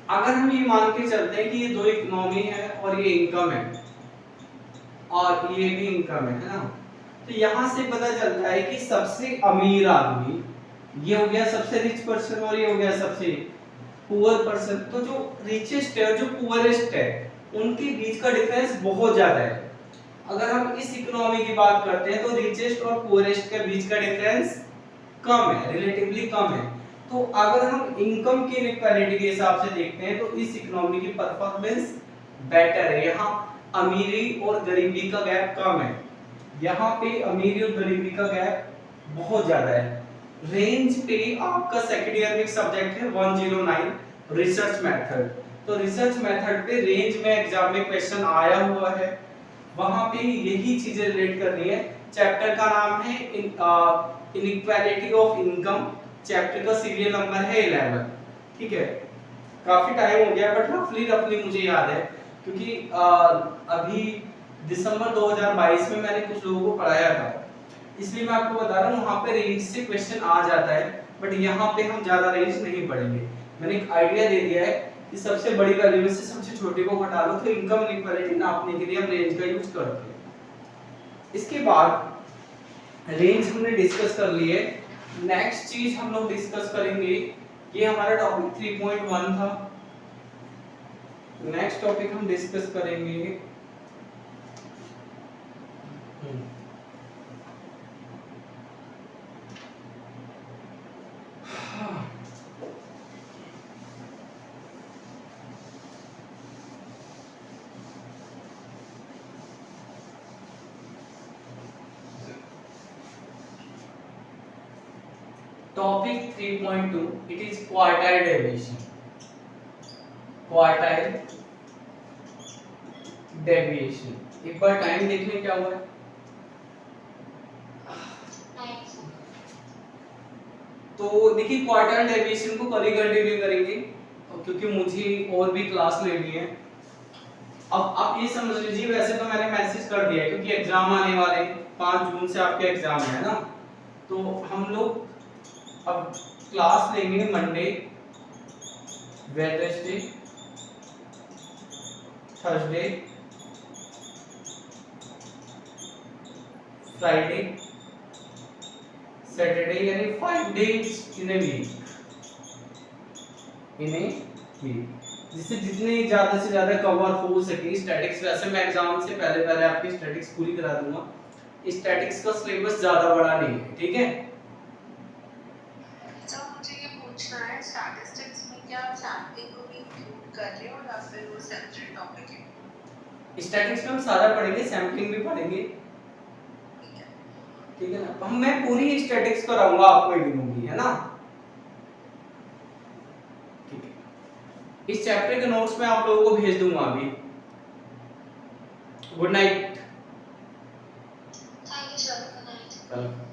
अगर हम ये मान के चलते हैं कि ये दो इकोनॉमी है और ये इनकम है और ये भी इनकम है ना, तो यहाँ से पता चलता है कि सबसे अमीर आदमी ये हो गया सबसे रिच पर्सन और ये हो गया सबसे पुअर पर्सन। तो जो रिचेस्ट है और जो पुअरेस्ट है उनके बीच का डिफरेंस बहुत ज्यादा है। अगर हम इस इकोनॉमी की बात करते हैं तो रिचेस्ट और पुअरेस्ट के बीच का डिफरेंस कम है, रिलेटिवली कम है। तो अगर हम इनकम की इनइक्वालिटी के हिसाब से देखते हैं तो इस इकोनॉमी की परफॉर्मेंस बेटर है। यहाँ अमीरी और गरीबी का गैप कम है, यहाँ पे अमीरी और गरीबी का गैप बहुत ज्यादा है। रेंज पे आपका सेकंड ईयर में सब्जेक्ट है 109 रिसर्च मेथड, तो रिसर्च मेथड पे रेंज में एग्जाम में क्वेश्चन आया हुआ है, वहां पे यही चीजें रिलेट करनी है। चैप्टर का नाम है इनइक्वालिटी ऑफ इनकम, चैप्टर का सीरियल नंबर है 11। ठीक है, काफी टाइम हो गया बट रफली मुझे याद है, क्योंकि अभी दिसंबर 2022 में मैंने कुछ लोगों को पढ़ाया था, इसलिए मैं आपको बता रहा हूँ वहाँ पे रेंज से क्वेश्चन आ जाता है, बट यहाँ पे हम ज्यादा रेंज नहीं पढ़ेंगे। मैंने एक आइडिया दे दिया है कि सबसे बड़ी वैल्यू में से सबसे छोटे को घटा लो, तो इनकम इनइक्वालिटी नापने के लिए हम रेंज का यूज करते हैं। इसके बाद रेंज हमने डिस्कस कर ली है। नेक्स्ट चीज हम लोग डिस्कस करेंगे, ये हमारा टॉपिक 3.1 था। नेक्स्ट टॉपिक हम डिस्कस करेंगे topic 3.2, it is quartile deviation. Quartile deviation, एक बार टाइम देख लें क्या हुआ है। तो देखिए क्वार्टाइल डेविएशन को कल ही कंटिन्यू करेंगे, क्योंकि मुझे और भी क्लास लेनी है। अब आप ये समझ लीजिए, वैसे तो मैंने मैसेज कर दिया है क्योंकि एग्जाम आने वाले 5 जून से आपके एग्जाम है ना, तो हम लोग अब क्लास लेंगे Monday, Wednesday, Thursday, Friday, Saturday, यानी 5 डेज इन ए वीक, जिससे जितने ज्यादा से ज्यादा कवर हो सके स्टैटिक्स। वैसे मैं एग्जाम से पहले आपकी स्टैटिक्स पूरी करा दूंगा, स्टैटिक्स का सिलेबस ज्यादा बड़ा नहीं है, ठीक है। तो मुझे ये पूछना है, स्टैटिस्टिक्स में क्या आप सैम्पलिंग को भी इंक्लूड कर रहे हो या फिर वो सेपरेट टॉपिक है? स्टैटिक्स में हम सारा पढ़ेंगे, सैम्पलिंग भी पढ़ेंगे, ठीक है ना। मैं पूरी स्टैटिक्स कराऊंगा आपको इग्नू की, है ना। ठीक है, इस चैप्टर के नोट्स मैं आप लोगों को भेज दूंगा अभी। Good night. Thank you sir, good night.